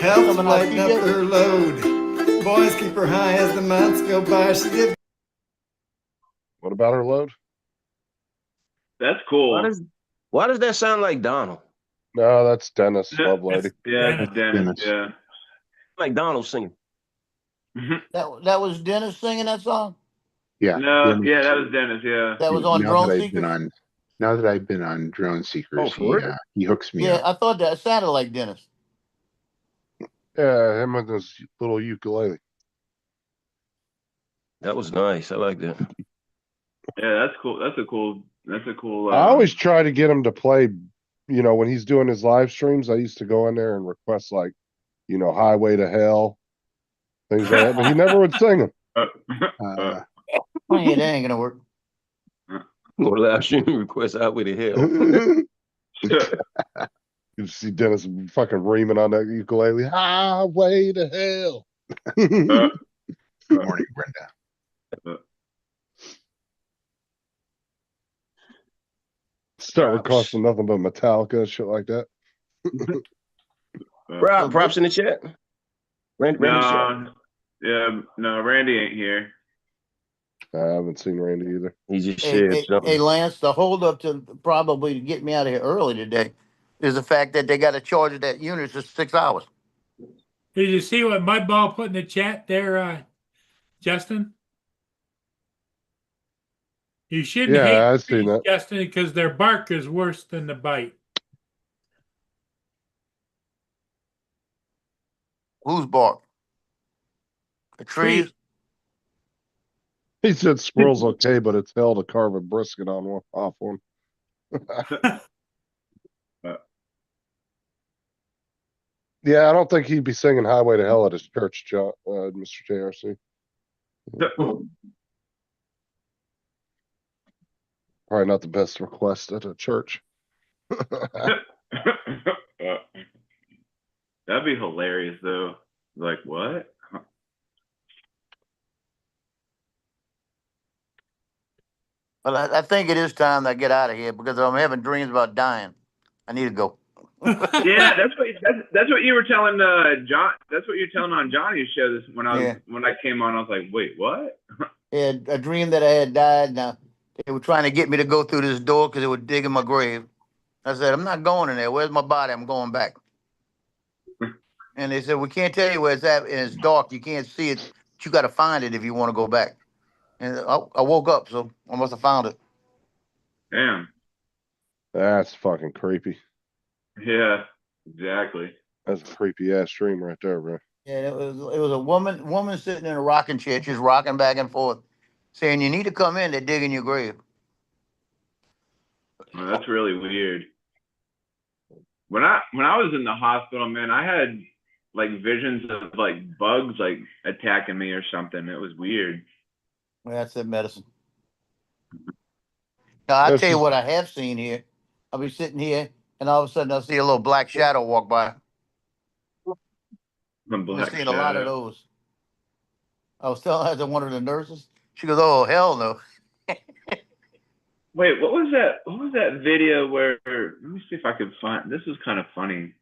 helps to lighten up their load. Boys keep her high as the months go by. She did. What about her load? That's cool. Why does that sound like Donald? No, that's Dennis, love lady. Yeah, it's Dennis. Dennis. Yeah. Like Donald singing. That was Dennis singing that song. Yeah. No, Dennis- yeah, that was Dennis. Yeah. That was on now Drone that I've Seekers. been on, now that I've been on Drone Seekers, Oh, for real? he hooks me Yeah, up. I thought that sounded like Dennis. Yeah, him and his little ukulele. That was nice. I like that. Yeah, that's cool. That's a cool. I always try to get him to play, when he's doing his live streams. I used to go in there and request like, Highway to Hell, things like that, but he never would sing them. Uh, Oh, yeah, that ain't gonna work. More live streaming requests out with the hell. You see Dennis fucking reaming on that ukulele. Highway to Hell. good morning, Brenda. Start requesting nothing but Metallica and shit like that. Props in the chat. Randy's chat. No, Randy ain't here. I haven't seen Randy either. He just Hey, shared hey, something. hey, Lance, the holdup to probably to get me out of here early today is the fact that they got to charge that unit for 6 hours. Did you see what Mudball put in the chat there, Justin? You shouldn't hate Yeah, I've seen trees, that. Justin, because their bark is worse than the bite. Who's bark? The trees? He said squirrel's okay, but it's hell to carve a brisket on off one. Yeah, I don't think he'd be singing Highway to Hell at his church, Mr. JRC. Probably not the best request at a church. That'd be hilarious though. Like what? Well, I think it is time that I get out of here because I'm having dreams about dying. I need to go. Yeah, that's what you were telling John. That's what you're telling on Johnny's show. This when I came on, I was like, wait, what? Yeah, a dream that I had died. Now they were trying to get me to go through this door because they were digging my grave. I said, I'm not going in there. Where's my body? I'm going back. And they said, we can't tell you where it's at, and it's dark. You can't see it. But you got to find it if you want to go back. And I woke up, so I must have found it. Damn. That's fucking creepy. Yeah, exactly. That's a creepy ass dream right there, bro. Yeah, it was a woman sitting in a rocking chair, just rocking back and forth, saying, "You need to come in. They're digging your grave." Well, that's really weird. When I was in the hospital, man, I had like visions of like bugs like attacking me or something. It was weird. Well, that's it, medicine. Now, I'll tell you what I have seen here. I'll be sitting here, and all of a sudden I'll see a little black shadow walk by. I've seen a lot of those. I was telling that to one of the nurses. She goes, "Oh, hell no." Wait, what was that? What was that video where? Let me see if I can find. This was kind of funny.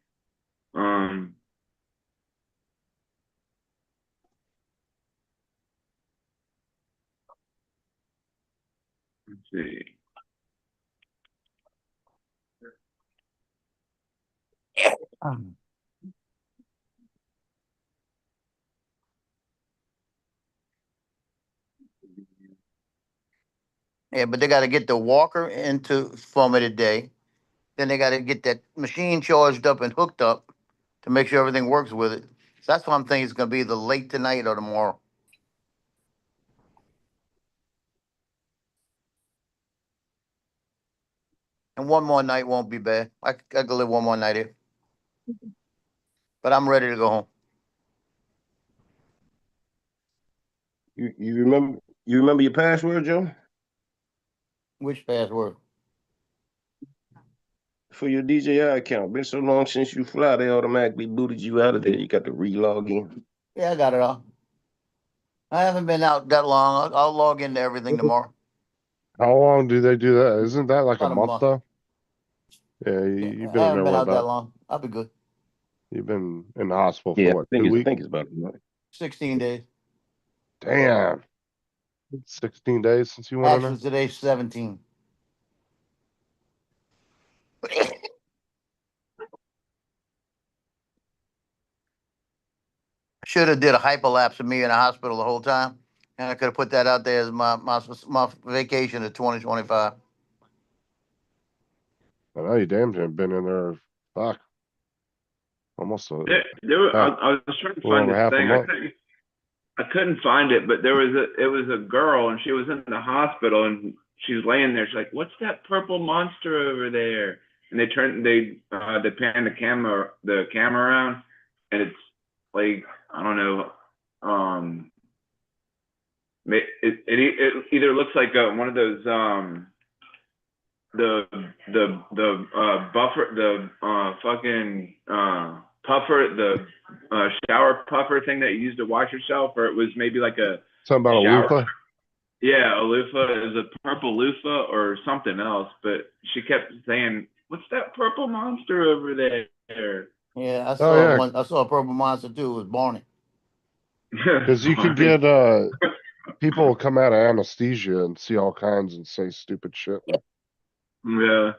Let's see. Yeah, but they got to get the walker into for me today. Then they got to get that machine charged up and hooked up to make sure everything works with it. So that's what I'm thinking it's going to be either late tonight or tomorrow. And one more night won't be bad. I could live one more night here. But I'm ready to go home. You remember your password, Joe? Which password? For your DJI account. Been so long since you fly, they automatically booted you out of there. You got to re-log in. Yeah, I got it all. I haven't been out that long. I'll log into everything tomorrow. How long do they do that? Isn't that like About a a month month. though? Yeah, Yeah, you've I been in haven't there been what out that about? long. I'll be good. You've been in the hospital Yeah, for what, 2 I weeks? think it's about a month. 16 days. Damn. 16 days since you went in Actually, today's 17. Should have did a hyperlapse of me in the hospital the whole time, and I could have put that out there as my vacation of 2025. there? I know you damn sure been in there. Fuck. Almost a I was trying to little find over this half a thing. month. I couldn't find it, but it was a girl and she was in the hospital and she's laying there. She's like, "What's that purple monster over there?" And they pan the camera around, and it's like, I don't know, it either looks like one of those the buffer, the fucking puffer, the shower puffer thing that you use to wash yourself, or it was maybe like a Something about a shower. loofah? Yeah, a loofah. It was a purple loofah or something else, but she kept saying, "What's that purple monster over there?" Yeah, I Oh, saw yeah. one. I saw a purple monster too. It was Barney. Because you could get people will come out of anesthesia and see all kinds and say stupid shit. Yeah.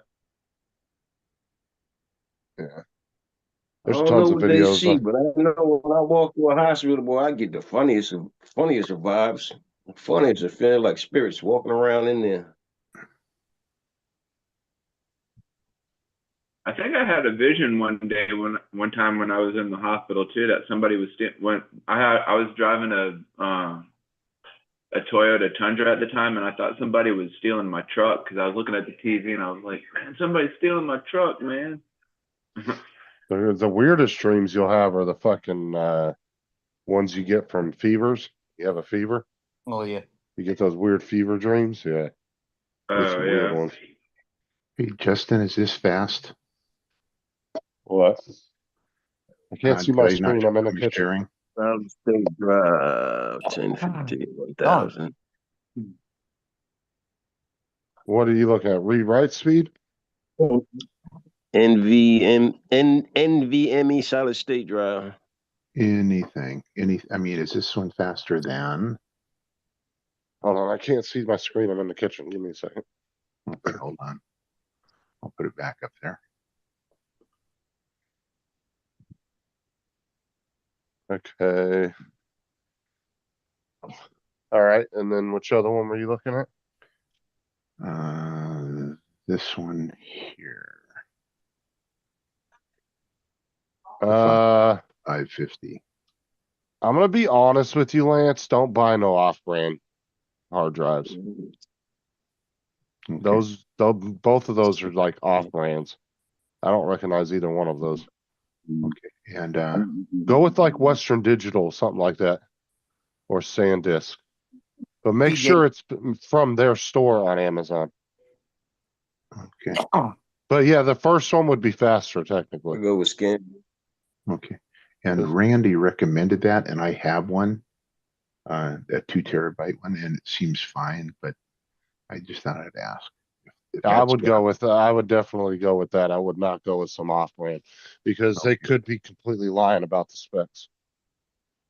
Yeah. I There's don't tons know of what they videos. see, but I know when I walk through a hospital, boy, I get the funniest of vibes. Funniest of feel like spirits walking around in there. I think I had a vision one time when I was in the hospital too, that somebody was I was driving a Toyota Tundra at the time, and I thought somebody was stealing my truck because I was looking at the TV and I was like, "Man, somebody's stealing my truck, man." The weirdest dreams you'll have are the fucking ones you get from fevers. You have a fever, Oh yeah. you get those weird fever dreams. Yeah. There's Oh some weird yeah. ones. Hey, Justin, is this fast? What? I can't see my Did I not screen. I'm in the I'm kitchen. sharing? Solid State Drive, 1015, 1000. What are you looking at? Rewrite speed? NVMe Solid State Drive. Anything, I mean, is this one faster than? Hold on, I can't see my screen. I'm in the kitchen. Give me a second. Okay, hold on. I'll put it back up there. Okay. All right, and then which other one were you looking at? This one here, Uh, 550. I'm gonna be honest with you, Lance. Don't buy no off-brand hard drives. Okay. Both of those are like off-brands. I don't recognize either one of those. Okay, and Go with like Western Digital, something like that, or SanDisk. But make TJ. sure it's from their store on Amazon. okay, But yeah, the first one would be faster I'll technically. go with Scan. okay. And Randy recommended that, and I have one, a 2 terabyte one, and it seems fine. But I just thought I'd ask. If I that's would better. go with I would definitely go with that. I would not go with some off-brand because they Okay. could be completely lying about the specs.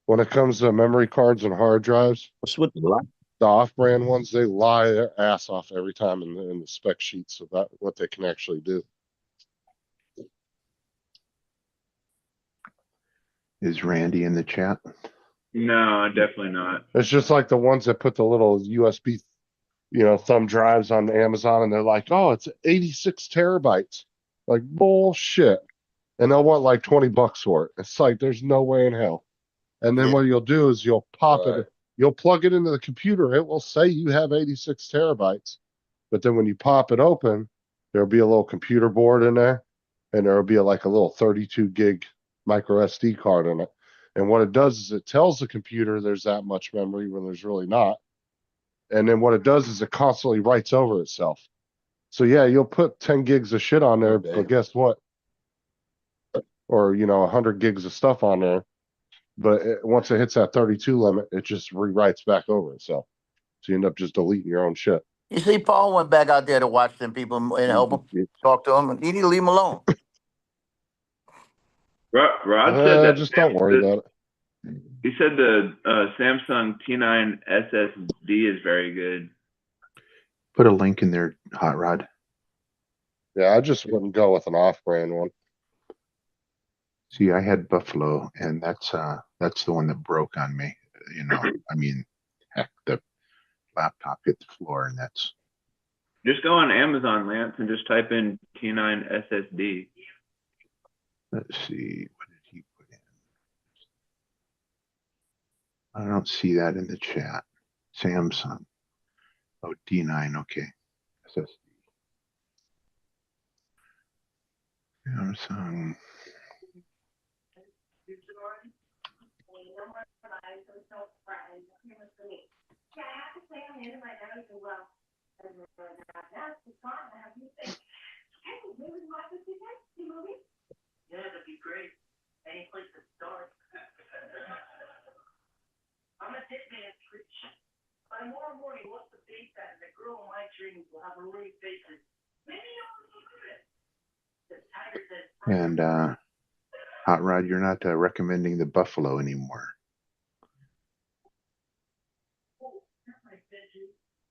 When it comes to memory cards and hard drives, What's with the lock? the off-brand ones, they lie their ass off every time in the spec sheets about what they can actually do. Is Randy in the chat? No, definitely not. It's just like the ones that put the little USB, thumb drives on Amazon, and they're like, "Oh, it's 86 terabytes." Like bullshit, and they'll want like $20 for it. It's like there's no way in hell. And then Yeah. what you'll do is you'll pop Right. it, you'll plug it into the computer. It will say you have 86 terabytes, but then when you pop it open, there'll be a little computer board in there, and there'll be like a little 32 gig micro SD card in it. And what it does is it tells the computer there's that much memory when there's really not. And then what it does is it constantly writes over itself. So yeah, you'll put 10 gigs of shit on there, Okay. but guess what? Or 100 gigs of stuff on there, but once it hits that 32 limit, it just rewrites back over itself. So you end up just deleting your own shit. You see, Paul went back out there to watch them people and help them, talk to them, and you need to leave them alone. Rod said that Just don't worry about it. he said the Samsung T9 SSD is very good. Put a link in there, Hot Rod. Yeah, I just wouldn't go with an off-brand one. See, I had Buffalo, and that's the one that broke on me. I mean, heck, the laptop hit the floor, and that's Just go on Amazon, Lance, and just type in T9 SSD. let's see, what did he put in? I don't see that in the chat. Samsung. Oh, D9, okay. SSD. Samsung. Yeah, that'd be great. Any place to start. I'm a dead man's preach. By tomorrow morning, what's the date that the girl of my dreams will have a really faces? Maybe you'll look at it. The tiger says. And Hot Rod, you're not recommending the Buffalo anymore.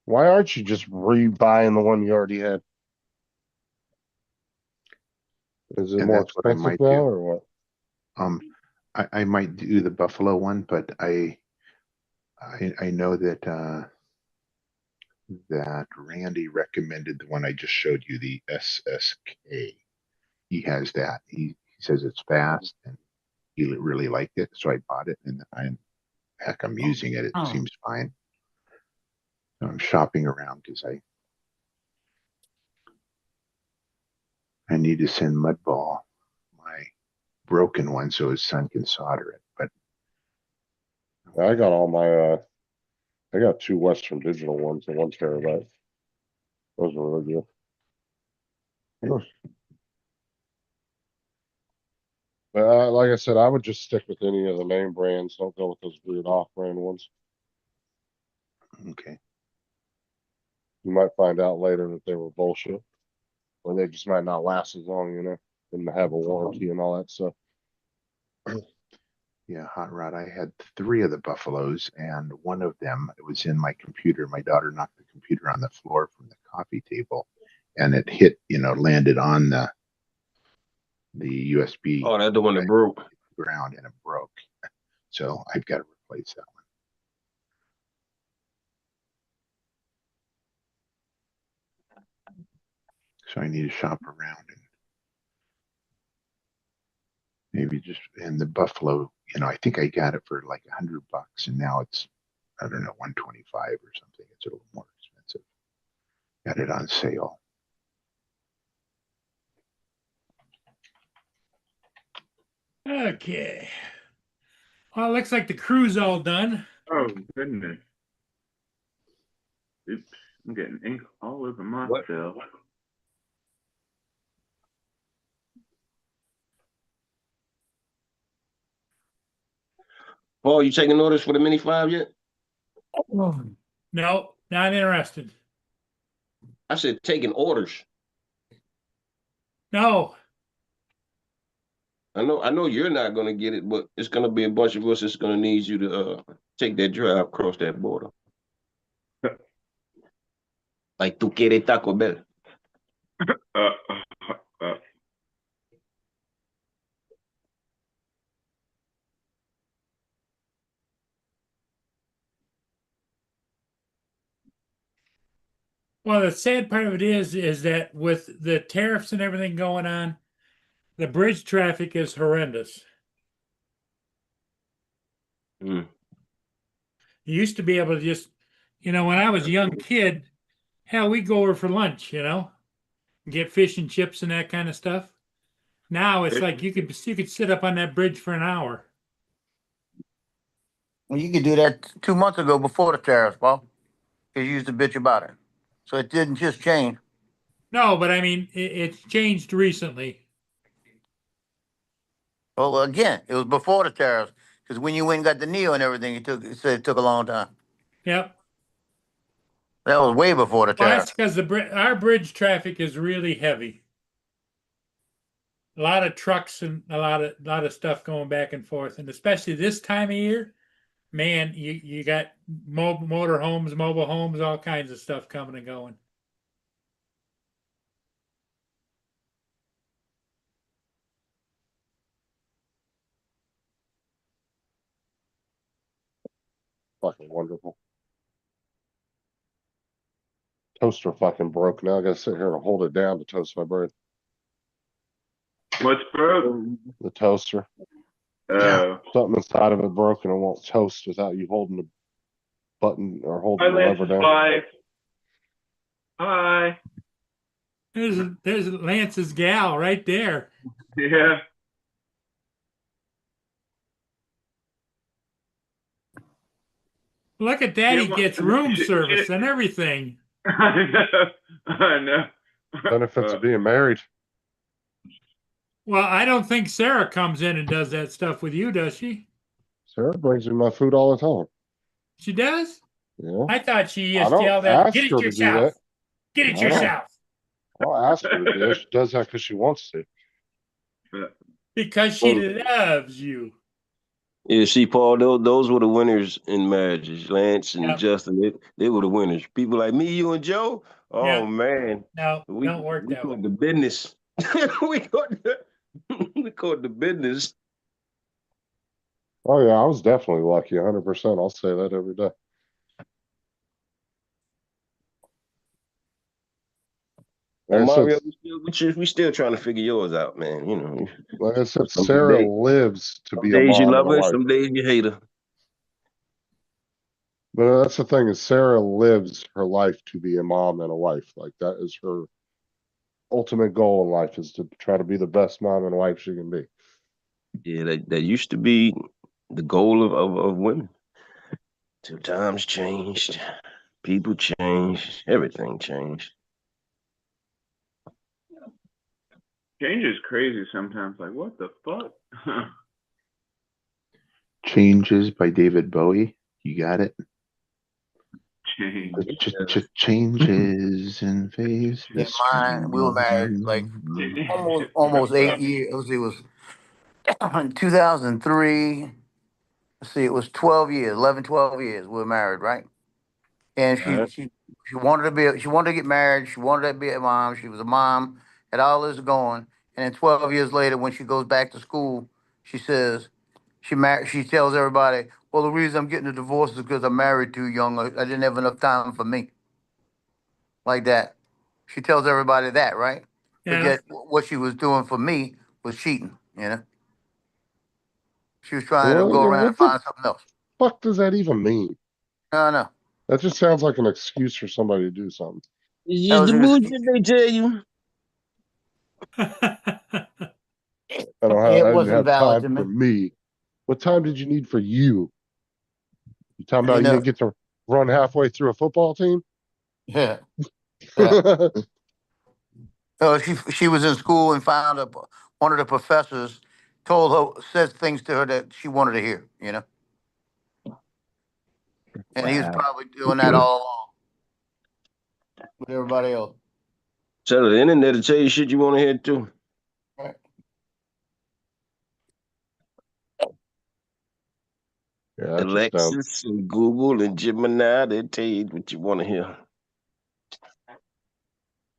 Why aren't you just rebuying the one you already had? Is it And more that's what I expensive might now do. or what? I might do the Buffalo one, but I know that that Randy recommended the one I just showed you, the SSK. He has that. He says it's fast, and he really liked it, so I bought it, and I'm using it. It seems fine. So I'm shopping around because I need to send Mudball my broken one so his son can solder it. But I got all my I got 2 Western Digital ones, the 1 terabyte. Those are really good. But like I said, I would just stick with any of the name brands. Don't go with those weird off-brand ones. Okay. You might find out later that they were bullshit, or they just might not last as long, and have a warranty and all that stuff. Yeah, Hot Rod. I had 3 of the Buffaloes, and one of them, it was in my computer. My daughter knocked the computer on the floor from the coffee table, and it hit, landed on the USB Oh, that's the one that broke. ground, and it broke. So I've got to replace that one. So I need to shop around and maybe just in the Buffalo. I think I got it for like $100, and now it's, I don't know, 125 or something. It's a little more expensive. Got it on sale. Okay. Well, it looks like the crew's all done. Oh goodness. Oops, I'm getting ink all over myself. Paul, you taking orders for the Mini 5 yet? No, not interested. I said taking orders. No. I know you're not gonna get it, but it's gonna be a bunch of us that's gonna need you to take that drive across that border. Like tu quieres Taco Bell. Uh, Well, the sad part of it is that with the tariffs and everything going on, the bridge traffic is horrendous. Mm. You used to be able to just, when I was a young kid, hell, we'd go over for lunch, get fish and chips and that kind of stuff. Now it's like you could sit up on that bridge for an hour. Well, you could do that 2 months ago before the tariffs, Paul. Because you used to bitch about it. So it didn't just change. No, but I mean, it's changed recently. Well, again, it was before the tariffs. Because when you went and got the Neo and everything, it said it took a long time. Yep. That was way before the Well, that's tariffs. because our bridge traffic is really heavy. A lot of trucks and a lot of stuff going back and forth, and especially this time of year, man, you got motor homes, mobile homes, all kinds of stuff coming and going. Fucking wonderful. Toaster fucking broke. Now I gotta sit here and hold it down to toast my bread. what's broke? The toaster. Oh. Something inside of it broke and it won't toast without you holding the button or Hi, holding the lever Lance's down. wife. Hi. There's Lance's gal right there. Yeah. Look at that, he Yeah, gets room service and everything. I know. I know. Benefits of being married. Well, I don't think Sarah comes in and does that stuff with you, does she? Sarah brings me my food all the time. She does? Yeah. I thought she I just don't yelled at, ask get it her to do yourself. that. Get it I don't. yourself. I'll ask her to do it. She does that because she wants to. Because she loves you. Yeah, see, Paul, those were the winners in marriages. Lance and Yep. Justin, they were the winners. People like me, you, and Joe. Oh Yeah. man, No, we don't work that way. caught the business. we caught the business. Oh yeah, I was definitely lucky, 100%. I'll say that every day. And Like I Mario, said, we still trying to figure yours out, man. like I said, Some Sarah days- lives to some be a days you mom and love a her, wife. some days you hate her. But that's the thing is Sarah lives her life to be a mom and a wife. Like that is her ultimate goal in life is to try to be the best mom and wife she can be. Yeah, that used to be the goal of women. Till times changed, people changed, everything changed. Change is crazy sometimes. Like, what the fuck? Changes by David Bowie. You got it. Change. Changes in phase. Yeah, mine, we were married like almost 8 years. Let's see, it was in 2003. Let's see, it was 12 years, 11, 12 years. We were married, right? And Alright. she wanted to get married. She wanted to be a mom. She was a mom, had all this going. And then 12 years later, when she goes back to school, she says, she tells everybody, well, the reason I'm getting a divorce is because I'm married too young. I didn't have enough time for me. Like that. She tells everybody that, right? Yeah. Forget what she was doing for me was cheating, you know? She was trying to Well, go yeah, around and what the find something else. fuck does that even mean? No. That just sounds like an excuse for somebody to do something. It's That just was the an bullshit they tell you. I It didn't wasn't have valid time to for me. me. What time did you need for you? You talking about You you know, didn't get to run halfway through a football team? yeah. Yeah. She was in school and found one of the professors told her, said things to her that she wanted to hear, you know? And he was Wow. probably doing that all along with everybody else. Tell the internet to tell you shit you want to hear too. Right. Yeah, that just sounds. Alexis and Google and Gemini, they tell you what you want to hear.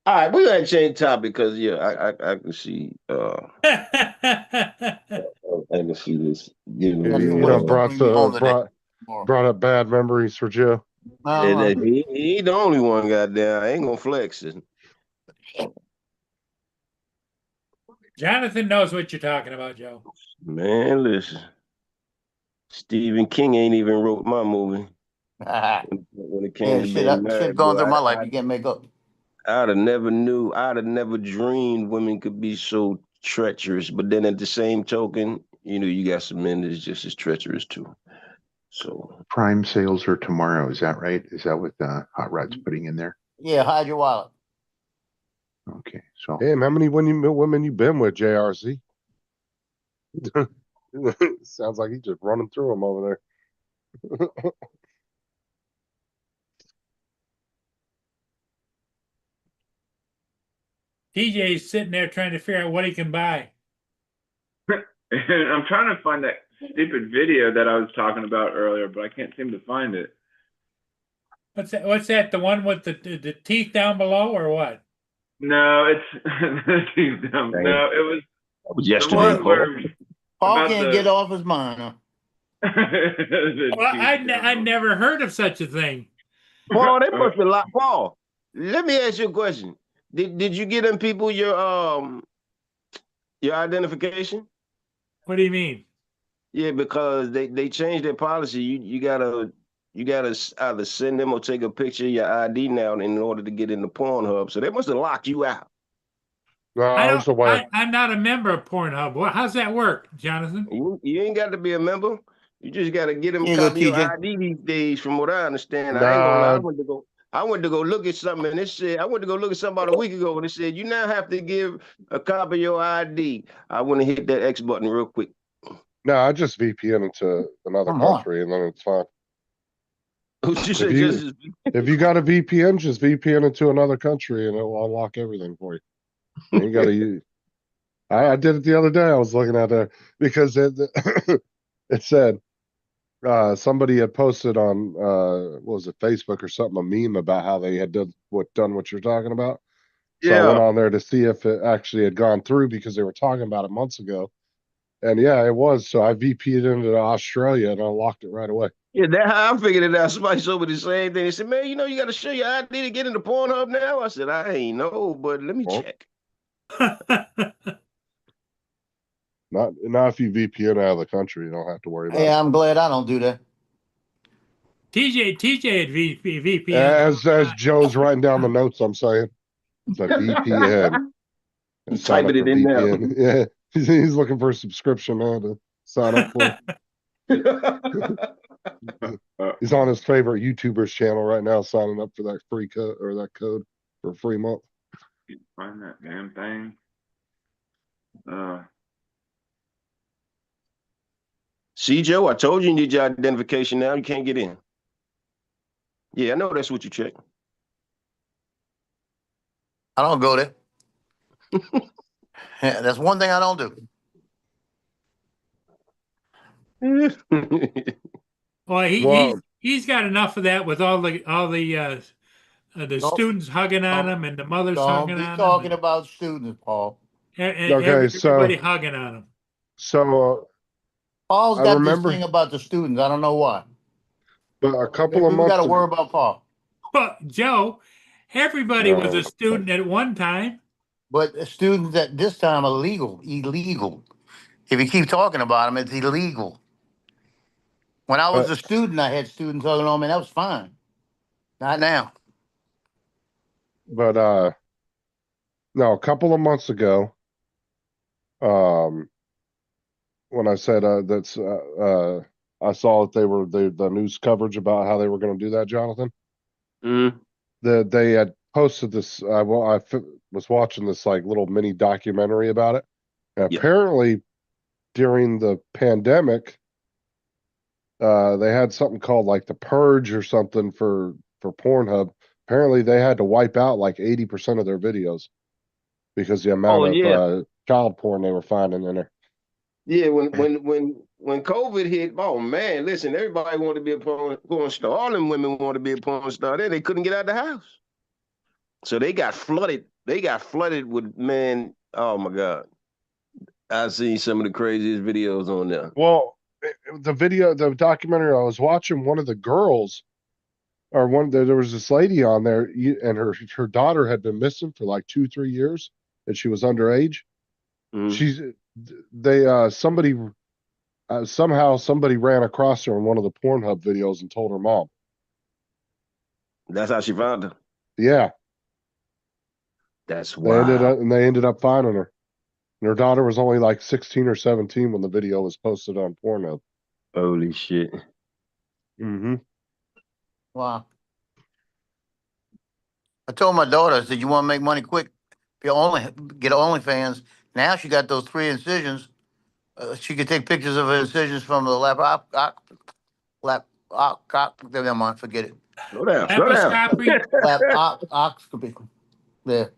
All right, we're gonna change topic because I can see I can see this getting You, That's real. you know, bring me home today. brought up bad memories for Joe. And Uh-huh. he ain't the only one, goddamn. I ain't gonna flex it. Jonathan knows what you're talking about, Joe. Man, listen. Stephen King ain't even wrote my movie when it came Yeah, to shit, being shit married. going Boy, through my life. You can't make up. I'd have never knew, I'd have never dreamed women could be so treacherous. But then at the same token, you know, you got some men that's just as treacherous too. So Prime sales are tomorrow. Is that right? Is that what Hot Rod's putting in there? Yeah, hide your wallet. Okay, so Damn, how many women you been with, JRZ? Sounds like he's just running through them over there. TJ's sitting there trying to figure out what he can buy. And I'm trying to find that stupid video that I was talking about earlier, but I can't seem to find it. What's that? What's that? The one with the teeth down below, or what? No, it's no, it was the yesterday, one where Paul about can't the- get off his mind. Huh? Well, I never heard of such a thing. Paul, they must have locked Paul. Let me ask you a question. Did you get them people your identification? What do you mean? Yeah, because they changed their policy. You gotta either send them or take a picture of your ID now in order to get in the Pornhub. So they must have locked you out. No, I'm not a member of Pornhub. How's that work, Jonathan? You ain't got to be a member. You just got to get them Here a you go, copy of your TJ. ID these days, from what I understand. I ain't gonna lie. I went to go look at something, and it said, I went to go look at something about a week ago, and it said, you now have to give a copy of your ID. I went and hit that X button real quick. No, I just VPN into another Come on. country and then it's fine. You said If you got a VPN, just VPN into another country and it will unlock everything for you. You gotta use. I did it the other day. I was looking at there because it said somebody had posted on what was it, Facebook or something, a meme about how they had done what you're talking about. So I went on there to see if it actually had gone through because they were talking about it months ago. And yeah, it was. So I VP'd into Australia and unlocked it right away. Yeah, that's how I figured it out. Somebody told me the same thing. They said, man, you know, you got to show your ID to get into Pornhub now. I said, I ain't know, but let me check. Not if you VPN out of the country, you don't have to worry about it. Yeah, I'm glad I don't do that. TJ at VPN. As Joe's writing down the notes, I'm saying it's a VPN. He's typing it in now. Yeah, he's looking for a subscription now to sign up for. He's on his favorite YouTuber's channel right now, signing up for that free code or that code for a free month. Find that damn thing. See, Joe, I told you need your identification now. You can't get in. Yeah, I know that's what you check. I don't go there. Yeah, that's one thing I don't do. Well, Well, he's got enough of that with all the Don't, students hugging on him and the mothers don't hugging be on talking him about students, Paul. and okay, everybody hugging on him. so Paul's I got this remember, thing about the students. I don't know why. but a couple Maybe of we got months to ago, worry about Paul. Well, Joe, everybody was a student at one time. But students at this time are illegal. If you keep talking about them, it's illegal. When I was a student, I had students hugging on me. That was fine. Not now. but no, a couple of months ago, when I said I saw that the news coverage about how they were going to do that, Jonathan. Mm. That they had posted this. Was watching this like little mini documentary about it. And Yep. apparently, during the pandemic, they had something called like the purge or something for Pornhub. Apparently, they had to wipe out like 80% of their videos because the amount of child porn they were finding in there. Yeah, when COVID hit, oh man, listen, everybody wanted to be a porn star. All them women wanted to be a porn star. Then they couldn't get out of the house. So they got flooded. They got flooded with, man, oh my God. I've seen some of the craziest videos on there. Well, the documentary I was watching, one of the girls, or there was this lady on there, and her daughter had been missing for like 2-3 years, and she was underage. Mhm. Somehow somebody ran across her in one of the Pornhub videos and told her mom. That's how she found her. Yeah, That's they wild. ended up finding her. And her daughter was only like 16 or 17 when the video was posted on Pornhub. Holy shit. Mm-hmm. Wow. I told my daughter, I said, you want to make money quick? If you only get OnlyFans. Now she got those 3 incisions. She could take pictures of her incisions from the never mind, forget it. Slow down, slow down. Laparoscopy. There.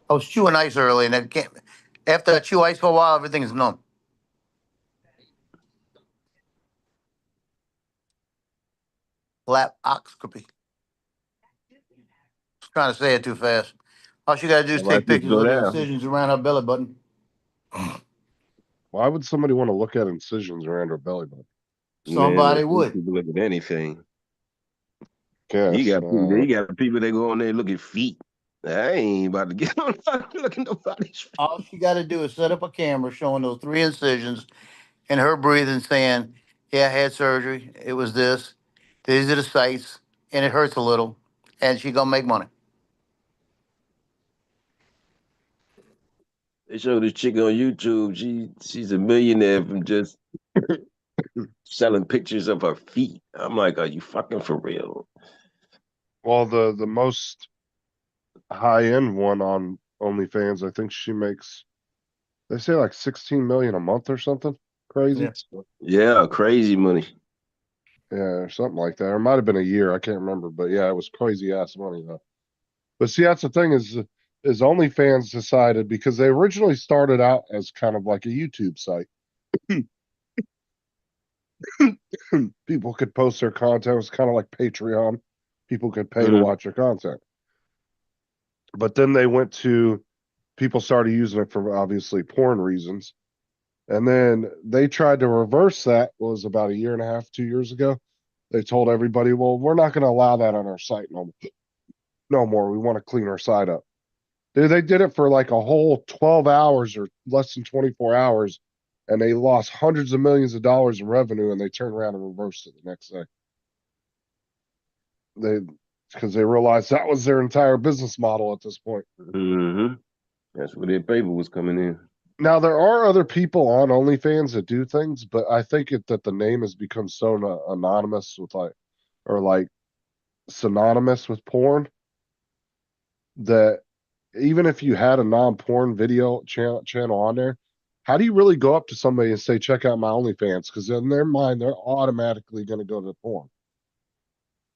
I was chewing ice earlier, and I can't. After I chew ice for a while, everything is numb. Laparoscopy. I was trying to say it too fast. All she got to do is Somebody take said pictures slow of the down. incisions around her belly button. Why would somebody want to look at incisions around her belly button? Somebody Man, would. people look at anything. Guess, You got people that go on there and look at feet. I ain't about to get on look at nobody's feet. All she got to do is set up a camera showing those 3 incisions and her breathing, saying, "Yeah, I had surgery. It was this. These are the sites, and it hurts a little, and she gonna make money." They show this chick on YouTube. She's a millionaire from just selling pictures of her feet. I'm like, are you fucking for real? Well, the most high end one on OnlyFans, I think she makes, they say like 16 million a month or something crazy. Yeah, crazy money. Yeah, or something like that. Or it might have been a year. I can't remember, but yeah, it was crazy ass money though. But see, that's the thing is OnlyFans decided, because they originally started out as kind of like a YouTube site. People could post their content. It was kind of like Patreon. People could pay to watch your content. But then people started using it for obviously porn reasons. And then they tried to reverse that, was about 1.5 years, 2 years ago. They told everybody, well, we're not going to allow that on our site no more. We want to clean our site up. Dude, they did it for like a whole 12 hours or less than 24 hours, and they lost hundreds of millions of dollars in revenue, and they turned around and reversed it the next day. Because they realized that was their entire business model at this point. Mm-hmm. That's where their paper was coming in. Now, there are other people on OnlyFans that do things, but I think that the name has become so anonymous with synonymous with porn that even if you had a non-porn video channel on there, how do you really go up to somebody and say, check out my OnlyFans? Because in their mind, they're automatically going to go to the porn.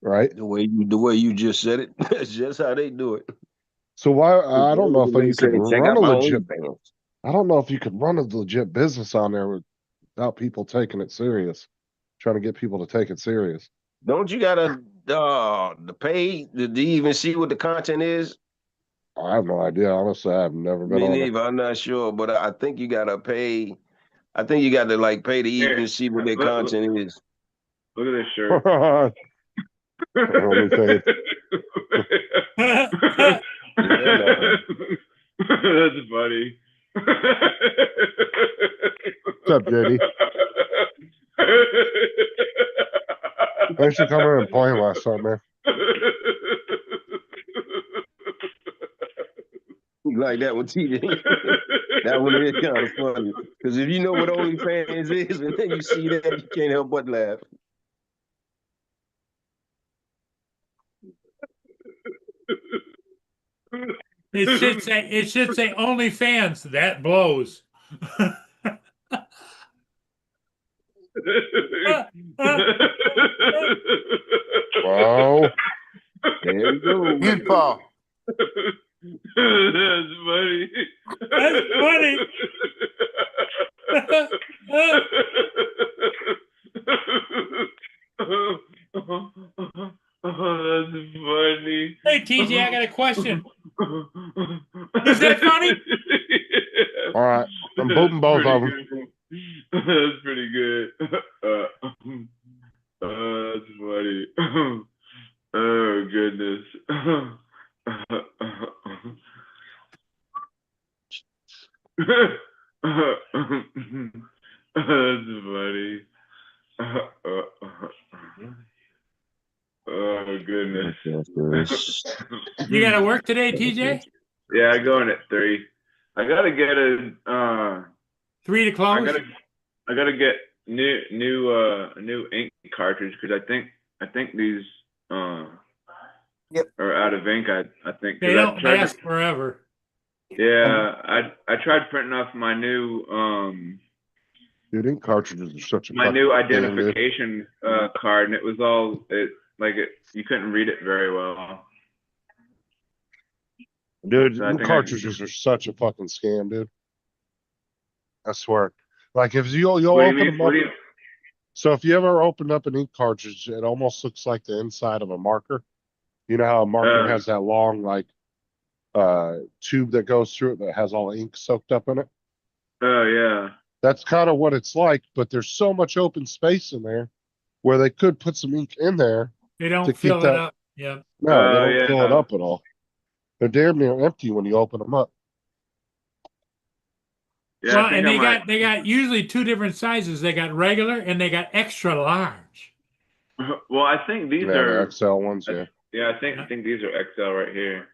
Right? The way you just said it, that's just how they do it. So why, I don't know if They you say, could check run out a my legit, OnlyFans. I don't know if you could run a legit business on there without people taking it serious, trying to get people to take it serious. Don't you gotta the pay? Do you even see what the content is? I have no idea. Honestly, I've never been Me on it. neither. I'm not sure, but I think you gotta pay. I think you got to like pay to even see what their content is. Look at this shirt. OnlyFans. That's funny. What's up, JD? Thanks for coming and playing last time, man. You like that one, TJ? That one is kind of funny. Because if you know what OnlyFans is, and then you see that, you can't help but laugh. It should say OnlyFans. That blows. Wow. There you go. Mute Paul. That's funny. That's funny. Oh, that's funny. Hey, TJ, I got a question. Is that funny? All right. I'm booting both of them. That's pretty good. That's funny. Oh, goodness. That's funny. Oh, goodness. You got to work today, TJ? Yeah, I go in at 3. I gotta get a 3 to close? I gotta get new ink cartridge because I think these Yep. are out of ink. I think They don't last forever. Yeah, I tried printing off my new Dude, ink cartridges are such a my fucking new pain, dude. identification card, and it was all you couldn't read it very well. Dude, So I ink think cartridges are such a fucking scam, dude. I swear. Like if you'll What do you open mean? them What up. do you? So if you ever open up an ink cartridge, it almost looks like the inside of a marker. You know how a marker has that long like tube that goes through it that has all the ink soaked up in it? Oh yeah. That's kind of what it's like, but there's so much open space in there where they could put some ink in there. They don't To fill keep it that- up. Yeah. No, they don't fill it yeah. up at all. They're damn near empty when you open them up. Yeah, Well, I think and I might. they got usually 2 different sizes. They got regular and they got extra large. Well, I think these Yeah, are. the XL ones, yeah. Yeah, I think these are XL right here.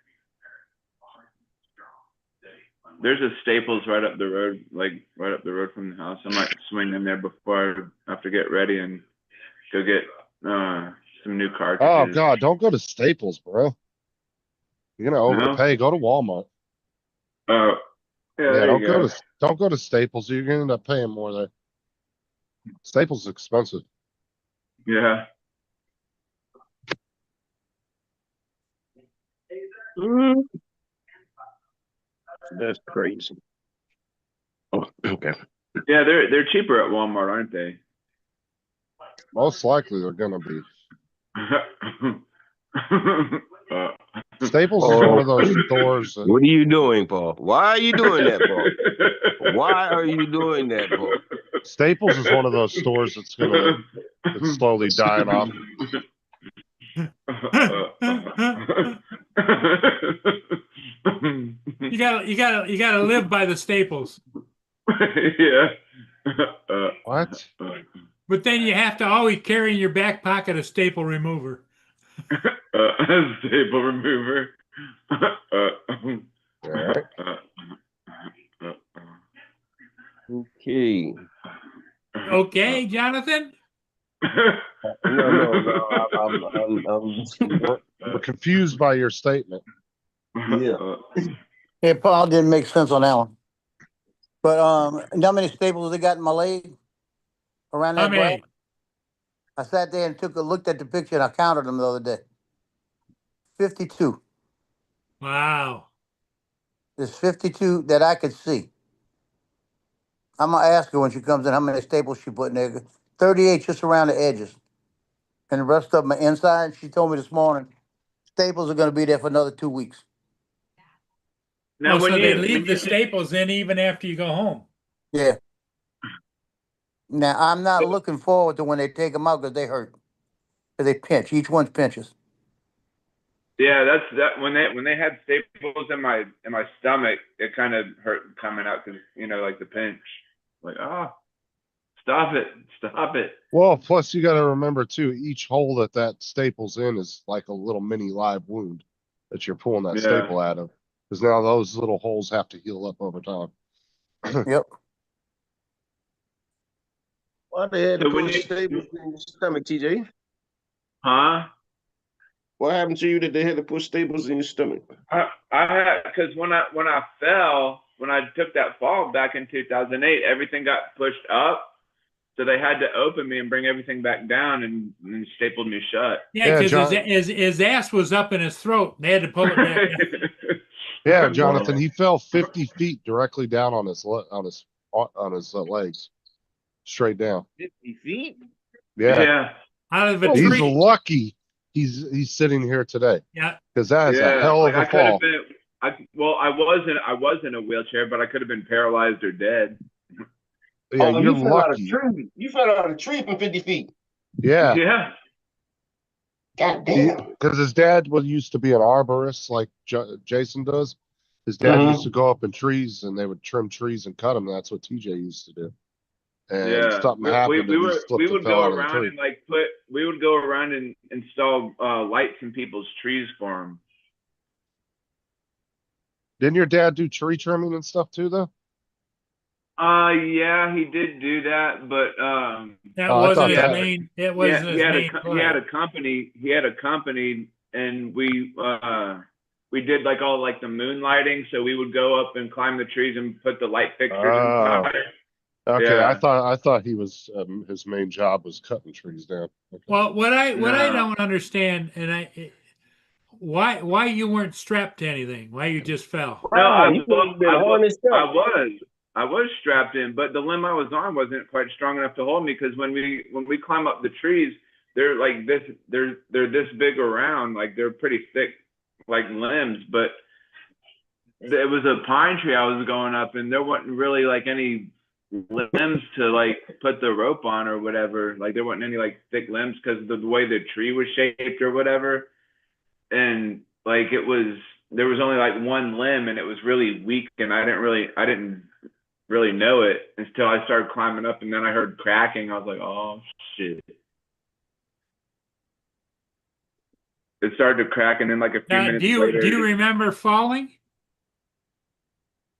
There's a Staples right up the road, like right up the road from the house. I might swing in there before I have to get ready and go get some new cartridges. Oh God, don't go to Staples, bro. You're gonna No? overpay. Go to Walmart. Oh, yeah, Yeah, there don't you go go. to don't go to Staples. You're gonna end up paying more there. Staples is expensive. Yeah. That's crazy. Oh, okay. Yeah, they're cheaper at Walmart, aren't they? Most likely they're gonna be. Uh, Staples is one of those stores that What are you doing, Paul? Why are you doing that, Paul? Why are you doing that, Paul? Staples is one of those stores that's slowly dying off. You gotta live by the staples. Yeah. What? But then you have to always carry in your back pocket a staple remover. Staple remover. Alright. Okay. Okay, Jonathan? No. We're confused by your statement. Yeah. It probably didn't make sense on that one. But, you know how many staples they got in my leg? Around How that grass? many? I sat there and looked at the picture and I counted them the other day. 52. Wow. There's 52 that I could see. I'm gonna ask her when she comes in how many staples she put in there. 38 just around the edges. And the rest of them are inside. She told me this morning, staples are gonna be there for another 2 weeks. Now, Oh, when so they you, when leave you the staples in even after you go home. Yeah. Now, I'm not looking forward to when they take them out because they hurt. Because they pinch. Each one pinches. yeah, that's that when they had staples in my stomach, it kind of hurt coming out because like the pinch, like stop it. Well, plus you got to remember too, each hole that staples in is like a little mini live wound that you're pulling that Yeah. staple out of. Because now those little holes have to heal up over time. Yep. Why they had So to when put you, staples in your stomach, TJ? huh? What happened to you that they had to put staples in your stomach? I had because when I fell when I took that fall back in 2008, everything got pushed up. So they had to open me and bring everything back down and stapled me shut. Yeah, Yeah, because John- his ass was up in his throat. They had to pull it back down. Yeah, Jonathan, he fell 50 feet directly down on his legs, straight down. 50 feet? Yeah, Yeah. Out of a he's tree. lucky he's sitting here today Yeah. because that is a Yeah. hell of Like a I could have fall. been. I was in a wheelchair, but I could have been paralyzed or dead. Yeah, you're you fell out of lucky. tree. You fell out of a tree from 50 feet. Yeah, Yeah. God damn. because his dad used to be an arborist like Jason does. His dad used to go up in trees and they would trim trees and cut them. That's what TJ used to do. And Yeah. something happened and he slipped We and would fell go out of the around tree. and we would go around and install lights in people's trees for them. Didn't your dad do tree trimming and stuff too, though? Yeah, he did do that, but That Oh, I wasn't thought his that- main. It wasn't his main he play. had a company. He had a company, and we did like all like the moonlighting. So we would go up and climb the trees and put the light fixtures Oh. inside. Okay, Yeah. I thought he was his main job was cutting trees down. Okay. Well, what I No. don't understand, and why you weren't strapped to anything? Why you just fell? No, I You could've was, been harnessed up. I was strapped in, but the limb I was on wasn't quite strong enough to hold me because when we climb up the trees, they're like this, they're this big around, like they're pretty thick, like limbs. But it was a pine tree I was going up, and there wasn't really like any limbs to like put the rope on or whatever. Like there wasn't any like thick limbs because of the way the tree was shaped or whatever. And like there was only like one limb and it was really weak and I didn't really know it until I started climbing up and then I heard cracking. I was like, oh shit. It started to crack and then like a few Now, minutes do you later. remember falling?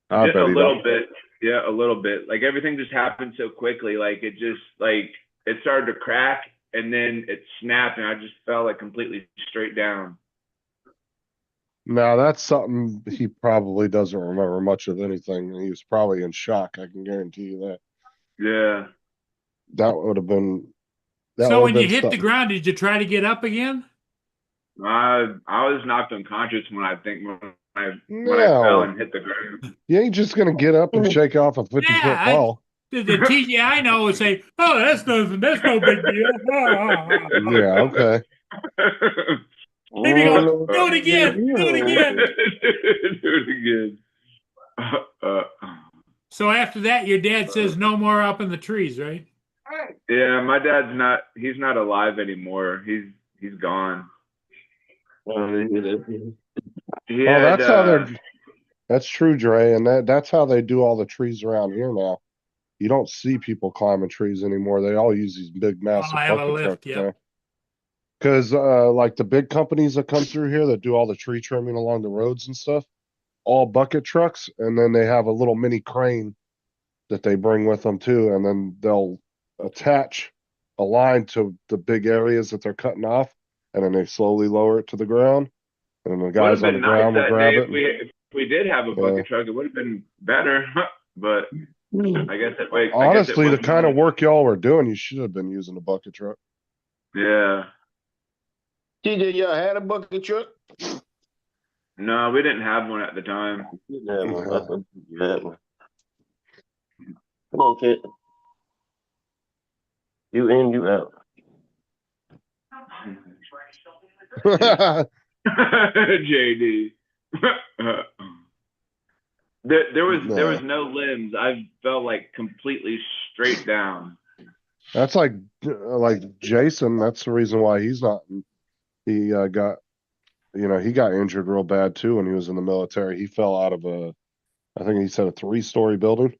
I Just bet a he little don't. bit. Yeah, a little bit. Like everything just happened so quickly. Like it just like it started to crack and then it snapped and I just fell like completely straight down. Now that's something he probably doesn't remember much of anything. He was probably in shock. I can guarantee you that. Yeah. That would have been. So when you hit the something. ground, did you try to get up again? I was knocked unconscious when I No. fell and hit the ground. You ain't just gonna get up and shake off a 50-foot Yeah, fall. The TJ I know would say, "Oh, that's nothing. That's no big deal." Yeah, okay. Maybe go, do it again. Do it again. Do it again. So after that, your dad says no more up in the trees, right? Yeah, my dad's he's not alive anymore. He's gone. That's true, Dre, and that's how they do all the trees around here now. You don't see people climbing trees anymore. They all use these big, massive I have a bucket lift, trucks yep. now. Because like the big companies that come through here that do all the tree trimming along the roads and stuff, all bucket trucks, and then they have a little mini crane that they bring with them too, and then they'll attach a line to the big areas that they're cutting off, and then they slowly lower it to the ground, and then the guys on the ground will grab it. If we did have a bucket truck, it would have been better, but I guess it, wait, I guess it Honestly, the wasn't kind of really- work y'all were doing, you should have been using a bucket truck. Yeah. TJ, y'all had a bucket truck? No, we didn't have one at the time. Didn't have one. I thought you had one. Come on, kid. You in, you out. JD. There was no limbs. I fell like completely straight down. That's like Jason. That's the reason why he's not. He got, he got injured real bad too when he was in the military. He fell out of I think he said a 3-story building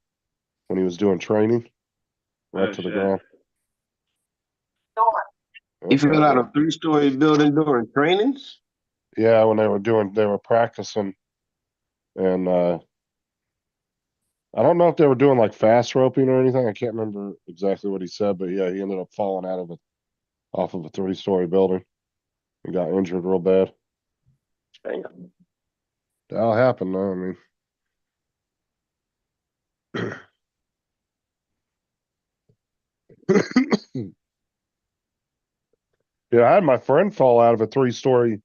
when he was doing training, right Oh, to the shit. ground. You fell out of a 3-story building during trainings? Yeah, when they were practicing, and I don't know if they were doing like fast roping or anything. I can't remember exactly what he said, but yeah, he ended up falling off of a 3-story building and got injured real bad. Damn. That'll happen though. I mean, yeah, I had my friend fall out of a 3-story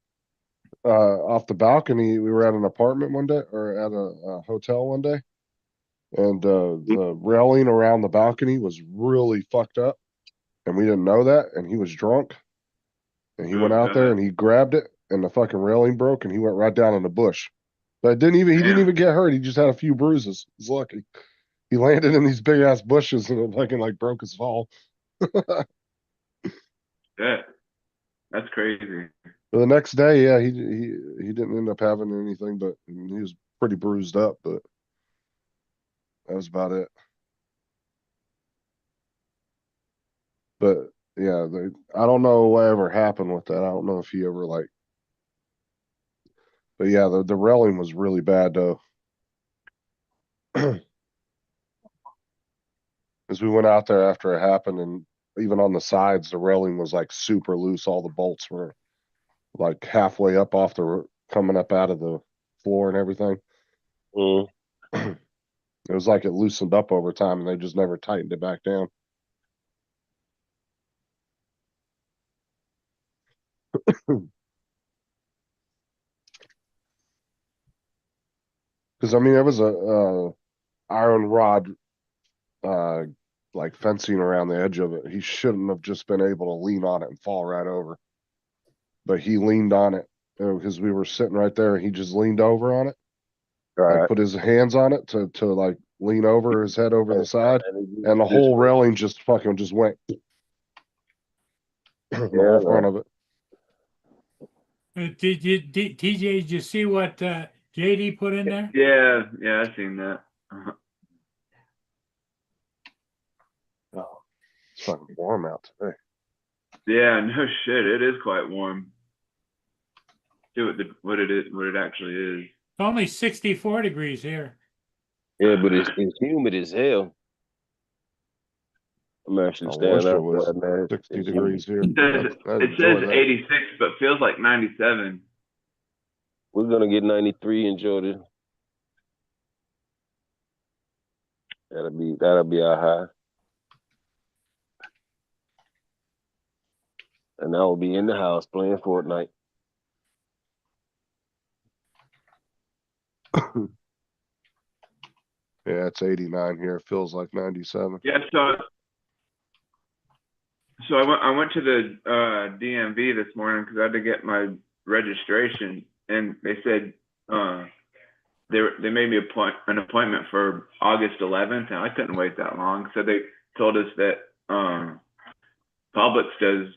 off the balcony. We were at an apartment one day, or at a hotel one day, and the railing around the balcony was really fucked up, and we didn't know that. And he was drunk, and he went out there and he grabbed it, and the fucking railing broke, and he went right down in the bush. But he didn't even get hurt. He just had a few bruises. He's lucky. He landed in these big ass bushes, and it fucking like broke his fall. Yeah, that's crazy. But the next day, yeah, he didn't end up having anything, but he was pretty bruised up. But that was about it. But yeah, I don't know what ever happened with that. I don't know if he ever like. But yeah, the railing was really bad though. Because we went out there after it happened, and even on the sides, the railing was like super loose. All the bolts were like halfway up coming up out of the floor and everything. Mm. It was like it loosened up over time, and they just never tightened it back down. Because I mean, there was a iron rod, like fencing around the edge of it. He shouldn't have just been able to lean on it and fall right over, but he leaned on it because we were sitting right there, and he just leaned over on it, like put his hands on it to like lean over his head over the side, and the whole railing just fucking just went the whole front of it. TJ, did you see what JD put in there? Yeah, I seen that. Oh, it's fucking warm out today. Yeah, no shit, it is quite warm. See what it actually is. It's only 64 degrees here. Yeah, but it's humid as hell. I'm actually I standing wish it out was there, man. 60 It's degrees here. It says 86, but feels like 97. We're gonna get 93 in Jordan. That'll be our high. And I will be in the house playing Fortnite. Yeah, it's 89 here. It feels like 97. Yeah, so I went to the DMV this morning because I had to get my registration, and they said they made me an appointment for August 11th, and I couldn't wait that long. So they told us that Publix does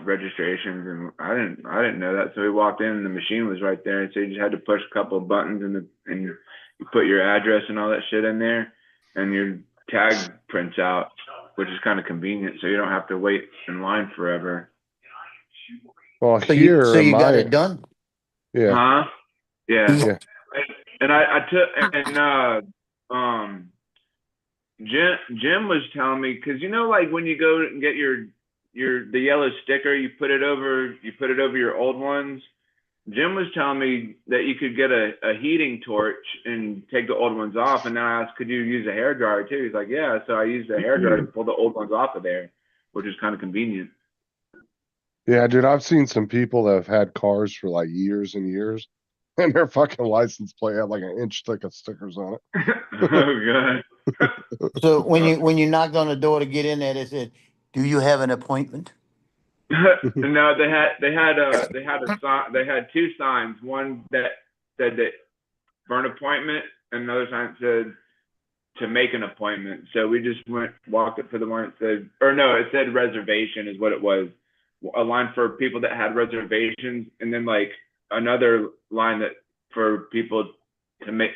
registrations, and I didn't know that. So we walked in, and the machine was right there, and so you just had to push a couple of buttons, and you put your address and all that shit in there, and your tag prints out, which is kind of convenient, so you don't have to wait in line forever. Well, So here, you got it done? Yeah. Huh? Yeah. Yeah. And I took, and Jim was telling me, because like when you go and get the yellow sticker, you put it over your old ones, Jim was telling me that you could get a heating torch and take the old ones off. And then I asked, could you use a hair dryer too? He's like, yeah. So I used a hair dryer to pull the old ones off of there, which is kind of convenient. Yeah, dude, I've seen some people that have had cars for like years and years, and their fucking license plate had like an inch thick of stickers on it. Oh god. So when you knocked on the door to get in there, they said, "Do you have an appointment?" No, they had a sign. They had two signs. One that said that for an appointment, and another sign said to make an appointment. So we just walked up to the one that said, or no, it said reservation is what it was. A line for people that had reservations, and then like another line that for people to make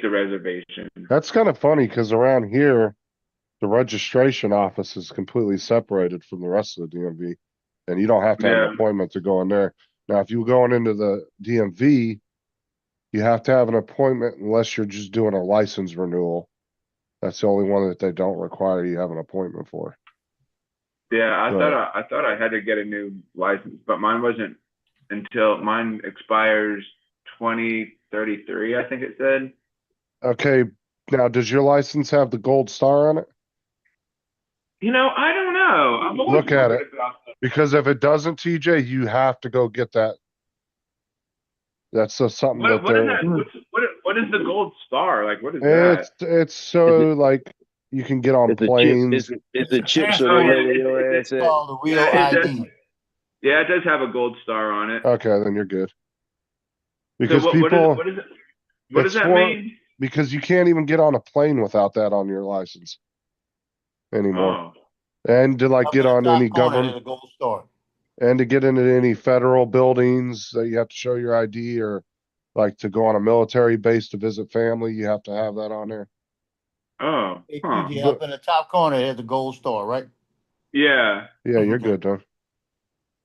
the reservation. That's kind of funny because around here, the registration office is completely separated from the rest of the DMV, and you don't have to have Yeah. an appointment to go in there. Now, if you're going into the DMV, you have to have an appointment unless you're just doing a license renewal. That's the only one that they don't require you have an appointment for. Yeah, Right. I thought I had to get a new license, but mine wasn't until mine expires 2033, I think it said. Okay, now does your license have the gold star on it? You know, I don't know. I've always Look at wondered it. about that. Because if it doesn't, TJ, you have to go get that. That's something that What is they're. that? What is the gold star? Like, what is that? It's so like you can get on It's a chip. planes. It's a chip, so Oh, they yeah, know where your ass at. Called the real Yeah, it ID. Yeah, it does have a gold star on it. Okay, then you're good. So Because what people, what is it? What does it's that for- mean? because you can't even get on a plane without that on your license anymore. Oh, And to like get on any government, A gold star. and to get into any federal buildings that you have to show your ID, or like to go on a military base to visit family, you have to have that on there. oh, Hey, huh. TJ, up in the top corner, it has a gold star, right? Yeah. Yeah, you're Okay. good, Don.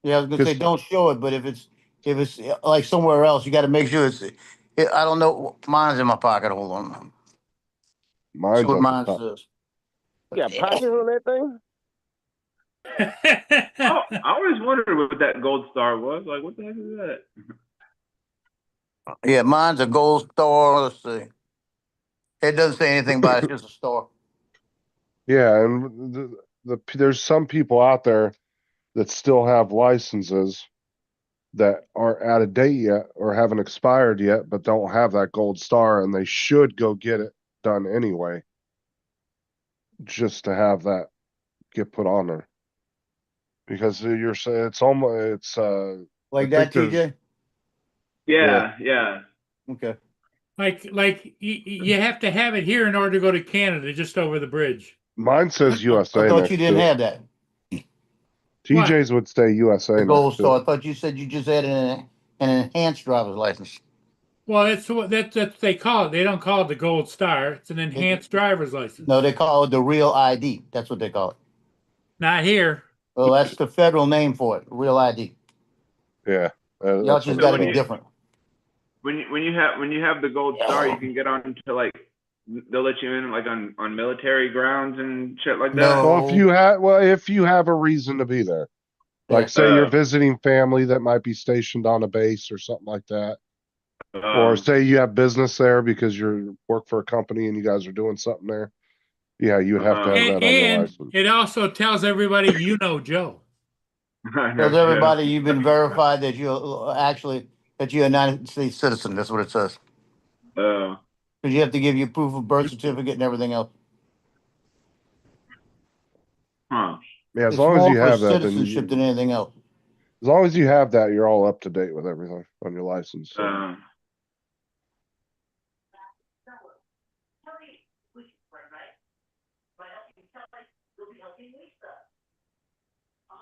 Yeah, I was gonna say, 'Cause- don't show it, but if it's like somewhere else, you gotta make sure I don't know, mine's in my pocket, hold on. Mine's See what at mine the top. says. You got pockets on that thing? Oh, I always wondered what that gold star was. Like, what the heck is that? Yeah, mine's a gold star, let's see. It doesn't say anything about it, it's just a star. Yeah, and there's some people out there that still have licenses that aren't out of date yet or haven't expired yet, but don't have that gold star, and they should go get it done anyway. Just to have that get put on there. Because you're saying it's almost, Like I that, think there's- TJ? Yeah. Okay. Like you have to have it here in order to go to Canada, just over the bridge. mine says USA. I thought next you to didn't it. have that, TJ's would say USA. the next gold to star. it. I thought you said you just had an enhanced driver's license. Well, that's what they call it. They don't call it the gold star. It's an enhanced driver's license. No, they call it the real ID. That's what they call it. Not here. Well, that's the federal name for it, real ID. Yeah. Y'all that's just what gotta it's be called. different. When you have the gold star, you can get on to like they'll let you in like on military grounds and shit like that. No. Well, if you have a reason to be there. Like Yeah. say you're visiting family that might be stationed on a base or something like that. Or say you have business there because you work for a company and you guys are doing something there. Yeah, you would have to have that on your And license. it also tells everybody you know Joe. Tells everybody you've been verified that you're a United States citizen. That's what it says. Oh. Because you have to give your proof of birth certificate and everything else. Huh. Yeah, as It's long as more you for have that, then citizenship than anything else. as long as you have that, you're all up to date with everything on your license. So.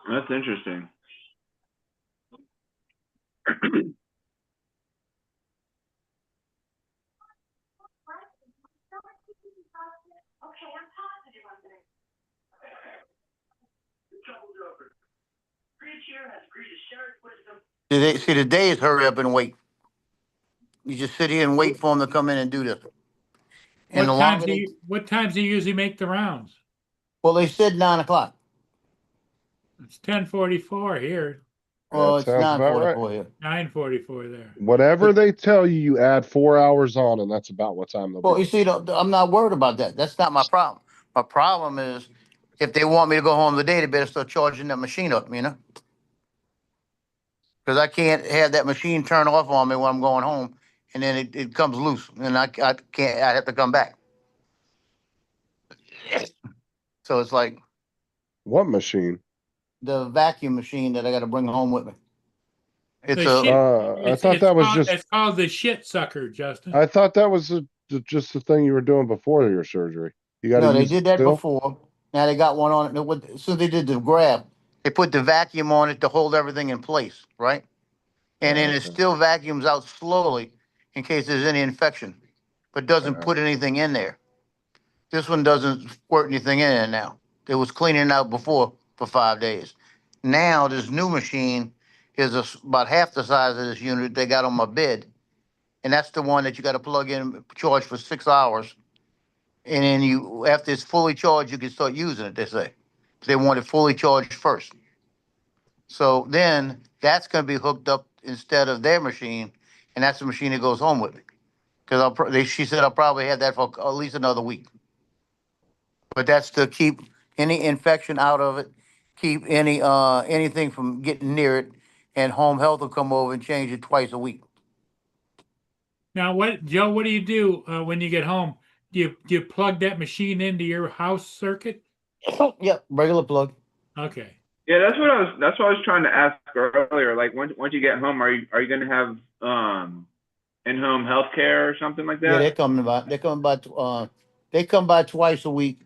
That's interesting. The day is hurry up and wait. You just sit here and wait for them to come in and do this. And the longer What times do you usually make the rounds? well, they said 9 o'clock. It's 10:44 here. Well, That it's sounds about right. 9:44 here. 9:44 there. Whatever they tell you, you add 4 hours on, and that's about what time they'll Well, be. you see, I'm not worried about that. That's not my problem. My problem is if they want me to go home today, they better start charging that machine up, you know? Because I can't have that machine turn off on me when I'm going home, and then it comes loose, and I can't. I have to come back. So it's like What machine? the vacuum machine that I got to bring home with me. It's The a shit- I thought that was just. It's called the shit sucker, Justin. I thought that was just the thing you were doing before your surgery. You got to no, they use it did that still? before. Now they got one on it. So they did the grab. They put the vacuum on it to hold everything in place, right? And then it Okay. still vacuums out slowly in case there's any infection, but doesn't put anything in there. This one doesn't squirt anything in there now. It was cleaning out before for 5 days. Now this new machine is about half the size of this unit they got on my bed. And that's the one that you got to plug in, charge for 6 hours. And then you, after it's fully charged, you can start using it, they say. They want it fully charged first. So then that's going to be hooked up instead of their machine, and that's the machine that goes home with me. Because she said I'll probably have that for at least another week. But that's to keep any infection out of it, keep anything from getting near it, and home health will come over and change it twice a week. Now, Joe? What do you do when you get home? Do you plug that machine into your house circuit? Yep, regular plug. Okay. Yeah, that's what I was trying to ask earlier. Like once you get home, are you gonna have in-home healthcare or something like Yeah, that? They come by twice a week,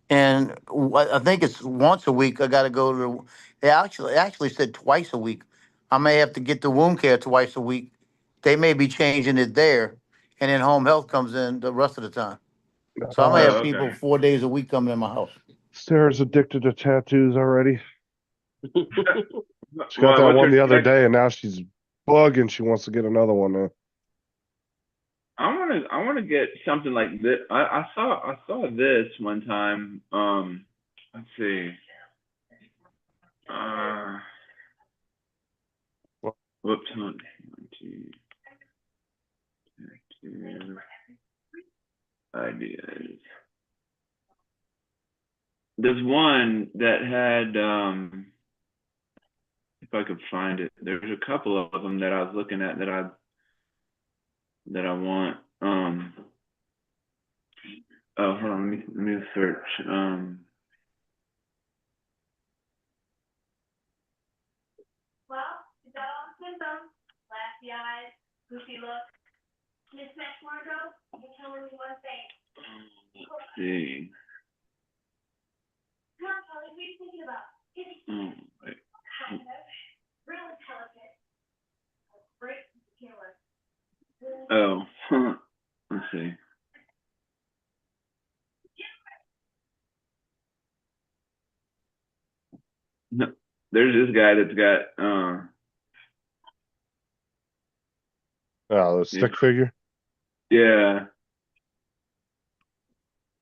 and I think it's once a week. I got to go to. They actually said twice a week. I may have to get the wound care twice a week. They may be changing it there, and then home health comes in the rest of the time. So I may have okay. people 4 days a week coming in my house. Sarah's addicted to tattoos already. She got that What's one her the other spec- day, and now she's bugging. She wants to get another one now. I wanna get something like this. I saw this one time. Let's see. Whoops, hold on. Two ideas. There's one that had if I could find it. There's a couple of them that I was looking at that I want. Oh, hold on, let me search. Well, is that all the symptoms? Glassy eyes, goofy look, mismatched wardrobe? You're telling me one thing. Let's see. Come on, Kelly, what are you thinking about? Wait. Kind of. Real intelligent. A great killer. Oh, let's see. No, there's this guy that's got Oh, the stick figure. yeah.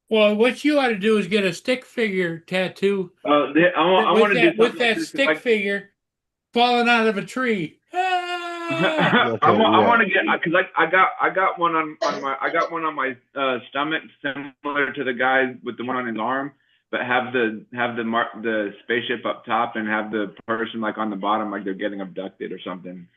Well, what you ought to do is get a stick figure tattoo I want to do with something that like stick figure falling out of a tree. Ah! I Okay, want to get because I got one on my stomach similar to the guy with the one on his arm, but have the spaceship up top and have the person like on the bottom like they're getting abducted or something.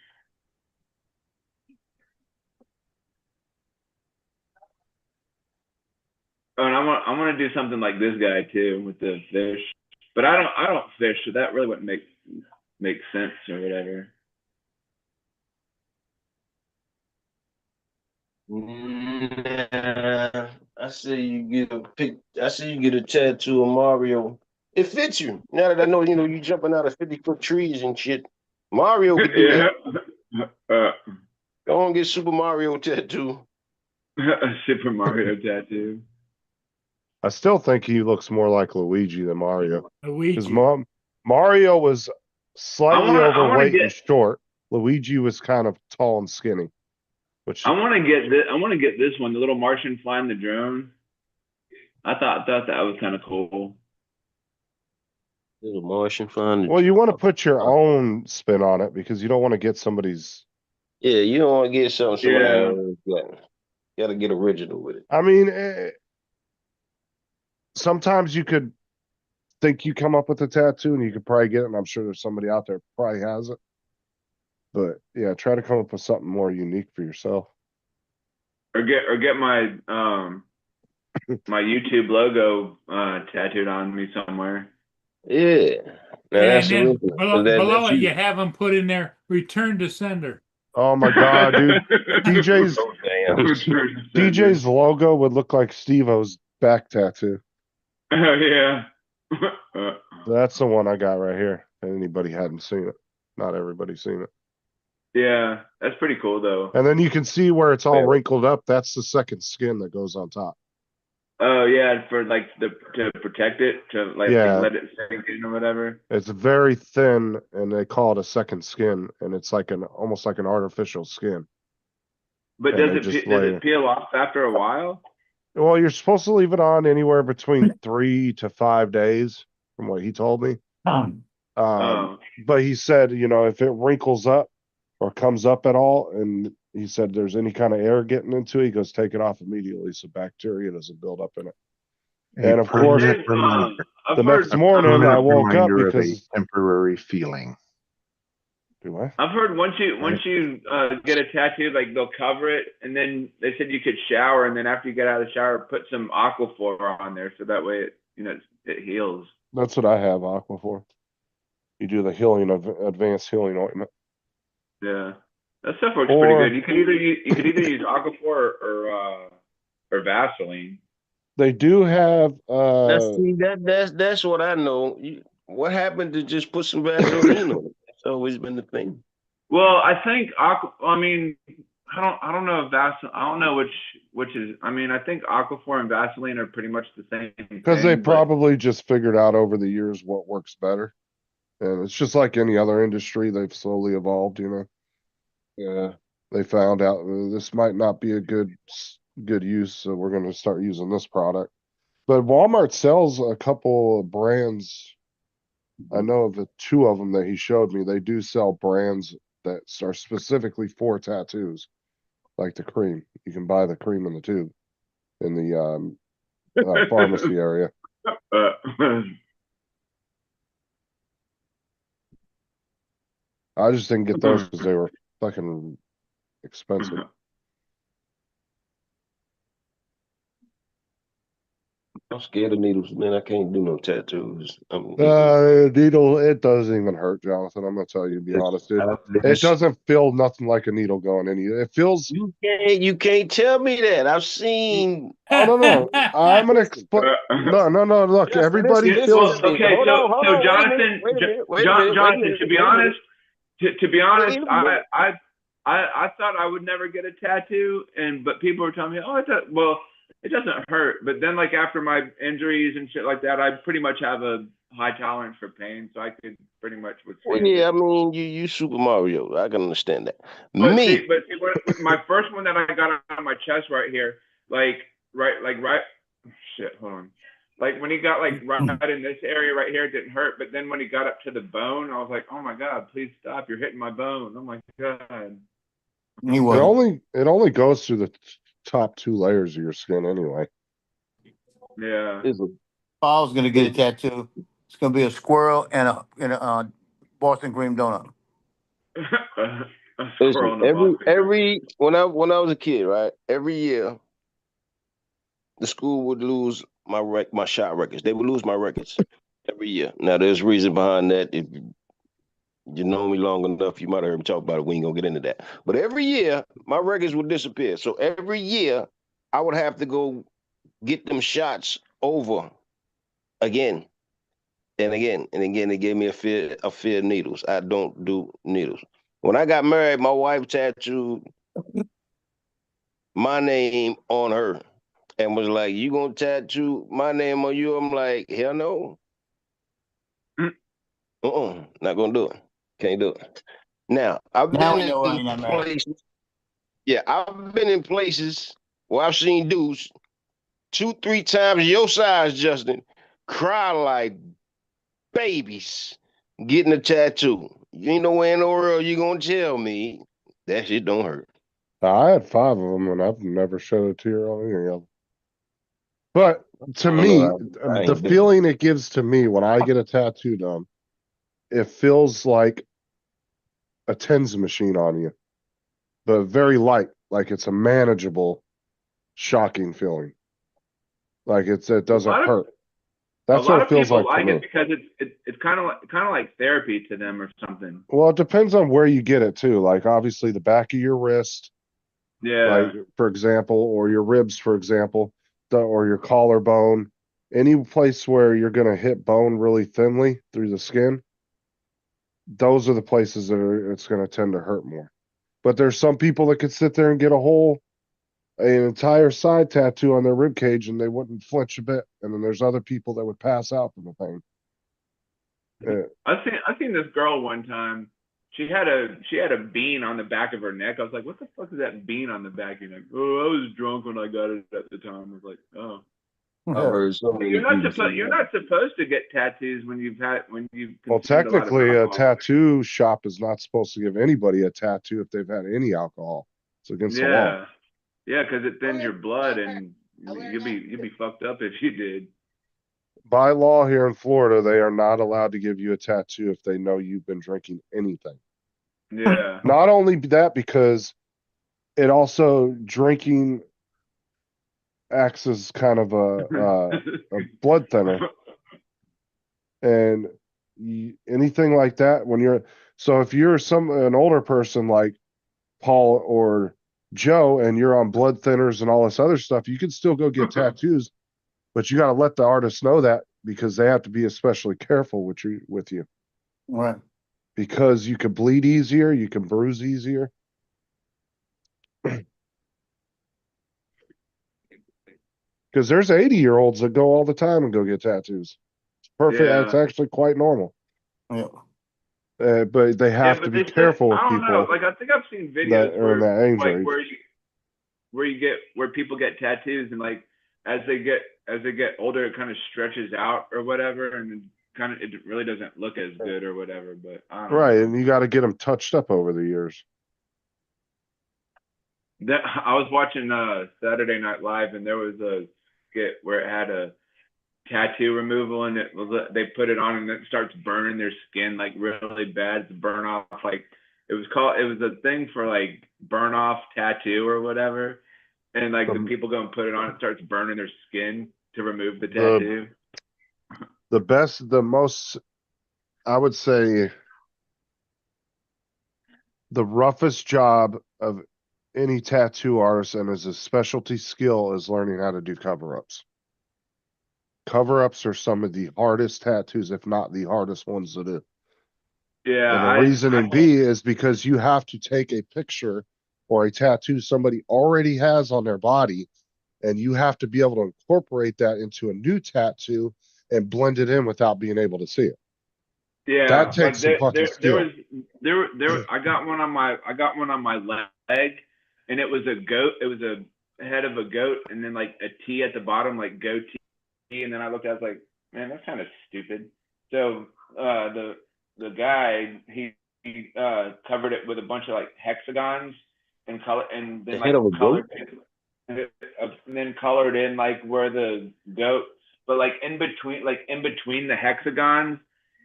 Oh, and I want to do something like this guy too with the fish, but I don't fish, so that really wouldn't make sense or whatever. Nah, I say you get a tattoo of Mario. It fits you. Now that I know, you jumping out of 50-foot trees and shit. Mario could do that. Go on, get Super Mario tattoo. A Super Mario tattoo. I still think he looks more like Luigi than Mario. His Luigi. mom, Mario was slightly I wanna overweight get- and short. Luigi was kind of tall and skinny. Which I want to get this. I want to get this one, the little Martian flying the drone. I thought that was kind of cool. Little Martian fun. Well, you want to put your own spin on it because you don't want to get somebody's. Yeah, you don't want to get something somebody Yeah. else got. Got to get original with it. I mean, sometimes you could think you come up with a tattoo and you could probably get it, and I'm sure there's somebody out there probably has it. But yeah, try to come up with something more unique for yourself. Or get my my YouTube logo tattooed on me somewhere. Yeah. Now Yeah, that's and then original. below, That- below that's it, you have them put in there, return to sender. Oh my god, dude! DJ's Oh, damn. DJ's logo would look like Steve-O's back tattoo. Oh yeah. That's the one I got right here. If anybody hadn't seen it, not everybody's seen it. Yeah, that's pretty cool though. And then you can see where it's all Yeah. wrinkled up. That's the second skin that goes on top. Oh yeah, for like to protect it, to like Yeah. let it sink in or whatever. It's very thin, and they call it a second skin, and it's like almost like an artificial skin. But And does they it just does lay- it peel off after a while? Well, you're supposed to leave it on anywhere between 3 to 5 days, from what he told me. Oh. But he said, you know, if it wrinkles up or comes up at all, and he said there's any kind of air getting into it, he goes, take it off immediately so bacteria doesn't build up in it. And of course, permanent reminder, I've the heard, next morning I permanent woke up reminder of a because temporary feeling. do I? I've heard once you get a tattoo, like they'll cover it, and then they said you could shower, and then after you get out of the shower, put some Aquaphor on there, so that way it heals. That's what I have Aqua for. You do the healing of advanced healing ointment. Yeah, that stuff works Or- pretty good. You could either use Aquaphor or Vaseline. They do have That's what I know. What happened to just put some Vaseline on it? It's always been the thing. Well, I think I mean, I don't know if Vaseline. I don't know which is. I mean, I think Aquaphor and Vaseline are pretty much the same. because they thing, but- probably just figured out over the years what works better. And it's just like any other industry, they've slowly evolved, you know. Yeah. They found out this might not be a good use, so we're going to start using this product. But Walmart sells a couple of brands. I know of the 2 of them that he showed me. They do sell brands that are specifically for tattoos, like the cream. You can buy the cream in the tube in the pharmacy area. I just didn't get those because they were fucking expensive. I'm scared of needles, man. I can't do no tattoos. Needle, it doesn't even hurt, Jonathan. I'm gonna tell you, to be honest, it doesn't feel nothing like a needle going in you. It feels. You can't tell me that. I've seen. Oh no, I'm gonna explain. No. Look, Listen, everybody listen, feels. listen. Okay, Hold on, hold so on, Jonathan, wait a minute, wait a Jonathan, minute, to be wait a minute. honest, to be honest, Wait a minute. I thought I would never get a tattoo, but people were telling me, oh, it doesn't hurt. But then, like after my injuries and shit like that, I pretty much have a high tolerance for pain, so I could pretty much Well, yeah, I mean, you Super Mario. I can understand that. But Me, see, my first one that I got on my chest right here, right. Shit, hold on. Like when he got like right in this area right here, it didn't hurt. But then when he got up to the bone, I was like, oh my god, please stop! You're hitting my bone. Oh my god. He It was. only goes through the top 2 layers of your skin anyway. Yeah. is a If I was gonna get a tattoo, it's gonna be a squirrel and a Boston cream donut. A listen, squirrel in a box. every when I was a kid, right? Every year, the school would lose my shot records. They would lose my records every year. Now, there's reason behind that. If you know me long enough, you might have heard me talk about it. We ain't gonna get into that. But every year, my records would disappear. So every year, I would have to go get them shots over again and again and again. They gave me a fear of needles. I don't do needles. When I got married, my wife tattooed my name on her and was like, "You gonna tattoo my name on you?" I'm like, "Hell no. Not gonna do it. Can't do it." Now, I've Now been we know why you're not in married. places. Yeah, I've been in places where I've seen dudes 2-3 times your size, Justin, cry like babies getting a tattoo. You ain't nowhere in the world you gonna tell me that shit don't hurt. I had 5 of them, and I've never shed a tear on any of them. But to I don't me, know, I the ain't been. feeling it gives to me when I get a tattoo done, it feels like a TENS machine on you, but very light, like it's a manageable, shocking feeling. Like it doesn't lot of- hurt. A That's what lot it of feels people like to like me. it because it's kind of like therapy to them or something. Well, it depends on where you get it too. Like obviously the back of your wrist, Yeah. like for example, or your ribs, for example, or your collarbone, any place where you're gonna hit bone really thinly through the skin. Those are the places that it's gonna tend to hurt more. But there's some people that could sit there and get an entire side tattoo on their rib cage and they wouldn't flinch a bit. And then there's other people that would pass out from the pain. I seen this girl one time. She had a bean on the back of her neck. I was like, what the fuck is that bean on the back of your neck? Oh, I was drunk when I got it at the time. I was like, oh. I've heard so many You're not people say supposed to get tattoos when you've Well, consumed a lot of technically, a alcohol. tattoo shop is not supposed to give anybody a tattoo if they've had any alcohol. It's against the law. Yeah, because it thins your blood and you'd be fucked up if you did. By law here in Florida, they are not allowed to give you a tattoo if they know you've been drinking anything. Yeah. Not only that, because it also drinking acts as kind of a blood thinner, and anything like that when you're if you're an older person like Paul or Joe and you're on blood thinners and all this other stuff, you can still go get tattoos, but you got to let the artist know that because they have to be especially careful with you. Right. Because you can bleed easier, you can bruise easier. Because there's 80-year-olds that go all the time and go get tattoos. It's perfect. Yeah. It's actually quite normal. Yeah. But they have to be careful with people. I don't know. Like I think I've seen videos that are in that age range. where people get tattoos and like as they get older it kind of stretches out or whatever and it really doesn't look as good or whatever. But I don't Right, know. and you got to get them touched up over the years. I was watching Saturday Night Live and there was a skit where it had a tattoo removal and they put it on and it starts burning their skin like really bad to burn off. Like it was a thing for like burn off tattoo or whatever, and like the people go and put it on, it starts burning their skin to remove the tattoo. The most, I would say, the roughest job of any tattoo artist and as a specialty skill is learning how to do cover-ups. Cover-ups are some of the hardest tattoos, if not the hardest ones to do. Yeah. And the reasoning is because you have to take a picture or a tattoo somebody already has on their body, and you have to be able to incorporate that into a new tattoo and blend it in without being able to see it. Yeah, that takes some fucking skill. I got one on my leg, and it was a goat. It was a head of a goat, and then like a T at the bottom, like goat T. And then I looked, I was like, man, that's kind of stupid. So the guy he covered it with a bunch of like hexagons and color, and then like colored and then colored in like where the goat, but like in between the hexagons,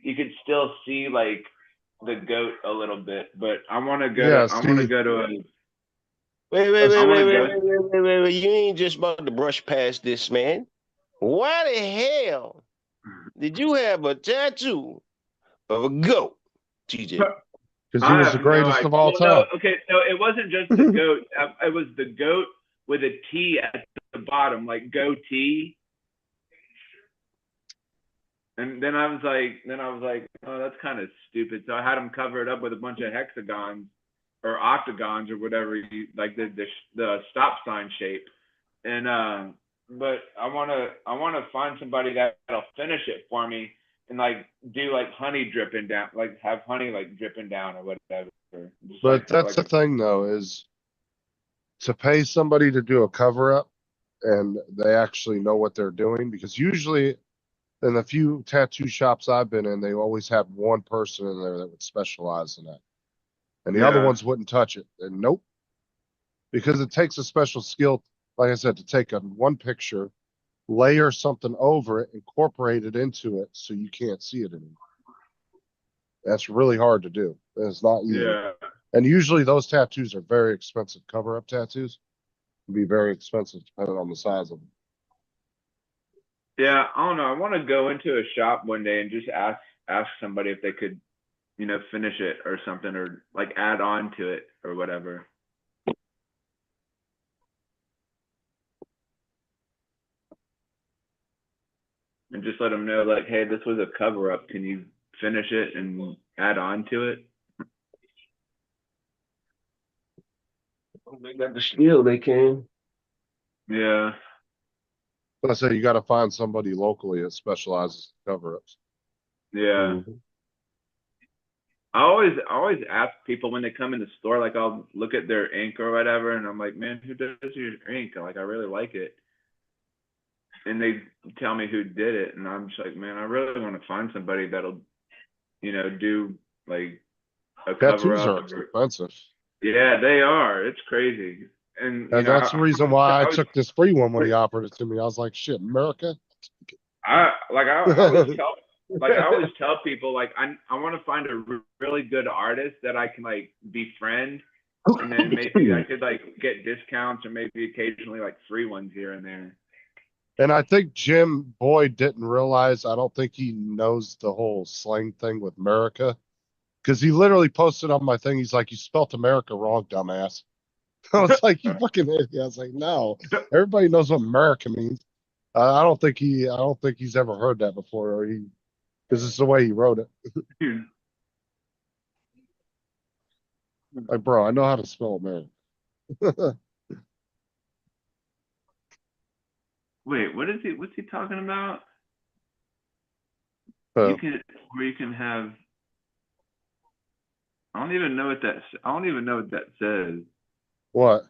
you could still see like the goat a little bit. But I want to go. I want to go to a. Wait. You ain't just about to brush past this, man. Why the hell did you have a tattoo of a goat, TJ? Because he was the greatest of all time. No, okay, so it wasn't just the goat. It was the goat with a T at the bottom, like goatee. And then I was like, oh, that's kind of stupid. So I had him cover it up with a bunch of hexagons or octagons or whatever, like the stop sign shape. And but I wanna find somebody that'll finish it for me and like do like honey dripping down, like have honey like dripping down or whatever. But that's the thing though, is to pay somebody to do a cover up and they actually know what they're doing, because usually In the few tattoo shops I've been in, they always had one person in there that would specialize in that. And the other Yeah. ones wouldn't touch it. And nope. Because it takes a special skill, like I said, to take one picture, layer something over it, incorporate it into it so you can't see it anymore. That's really hard to do. It's not easy. Yeah. And usually those tattoos are very expensive. Cover-up tattoos can be very expensive depending on the size of them. Yeah, I don't know. I want to go into a shop one day and just ask somebody if they could, finish it or something, or like add on to it or whatever. And just let them know, like, hey, this was a cover up. Can you finish it and add on to it? They got the skill, they can. Yeah. But I say you got to find somebody locally that specializes in cover-ups. Yeah. I always ask people when they come in the store, like I'll look at their ink or whatever, and I'm like, man, who does your ink? Like, I really like it. And they tell me who did it, and I'm just like, man, I really want to find somebody that'll, do like a cover Tattoos are up. expensive. Yeah, they are. It's crazy. And That's the reason why I was- took this free one when he offered it to me. I was like, shit, America? I always tell I always tell people, like, I want to find a really good artist that I can like befriend, and then maybe I could like get discounts or maybe occasionally like free ones here and there. And I think Jim Boyd didn't realize, I don't think he knows the whole slang thing with America. Because he literally posted on my thing, he's like, you spelt America wrong, dumbass. I was like, you fucking idiot. I was like, no, everybody knows what America means. I don't think he's ever heard that before, or because it's the way he wrote it. Like, bro, I know how to spell America. Wait, what's he talking about? Uh, You can have. I don't even know what that says. what?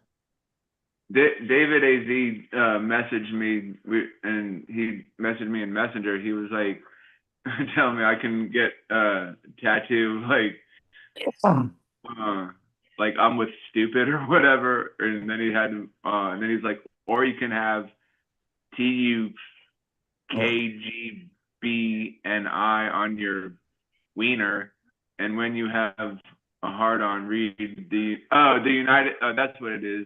David AZ messaged me, and he messaged me in Messenger. He was like, telling me I can get a tattoo like I'm with stupid or whatever, and then and then he's like, or you can have TUKGBNI on your wiener, and when you have a hard on, read the United. That's what it is.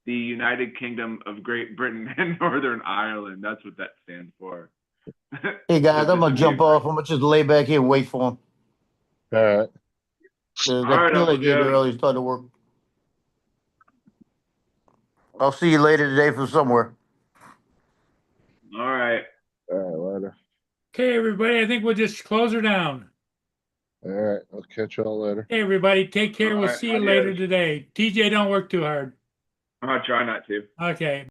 The United Kingdom of Great Britain and Northern Ireland. That's what that stands for. Hey guys, I'm gonna jump off. I'm gonna just lay back here and wait for him. All right. That right, pill I Uncle gave you Joe. earlier started to work. I'll see you later today from somewhere. All right. All right, later. Okay, everybody, I think we'll just close her down. All right, I'll catch y'all later. Hey, everybody, take care. All We'll right, see you adios. later today. TJ, don't work too hard. I'll try not to. Okay.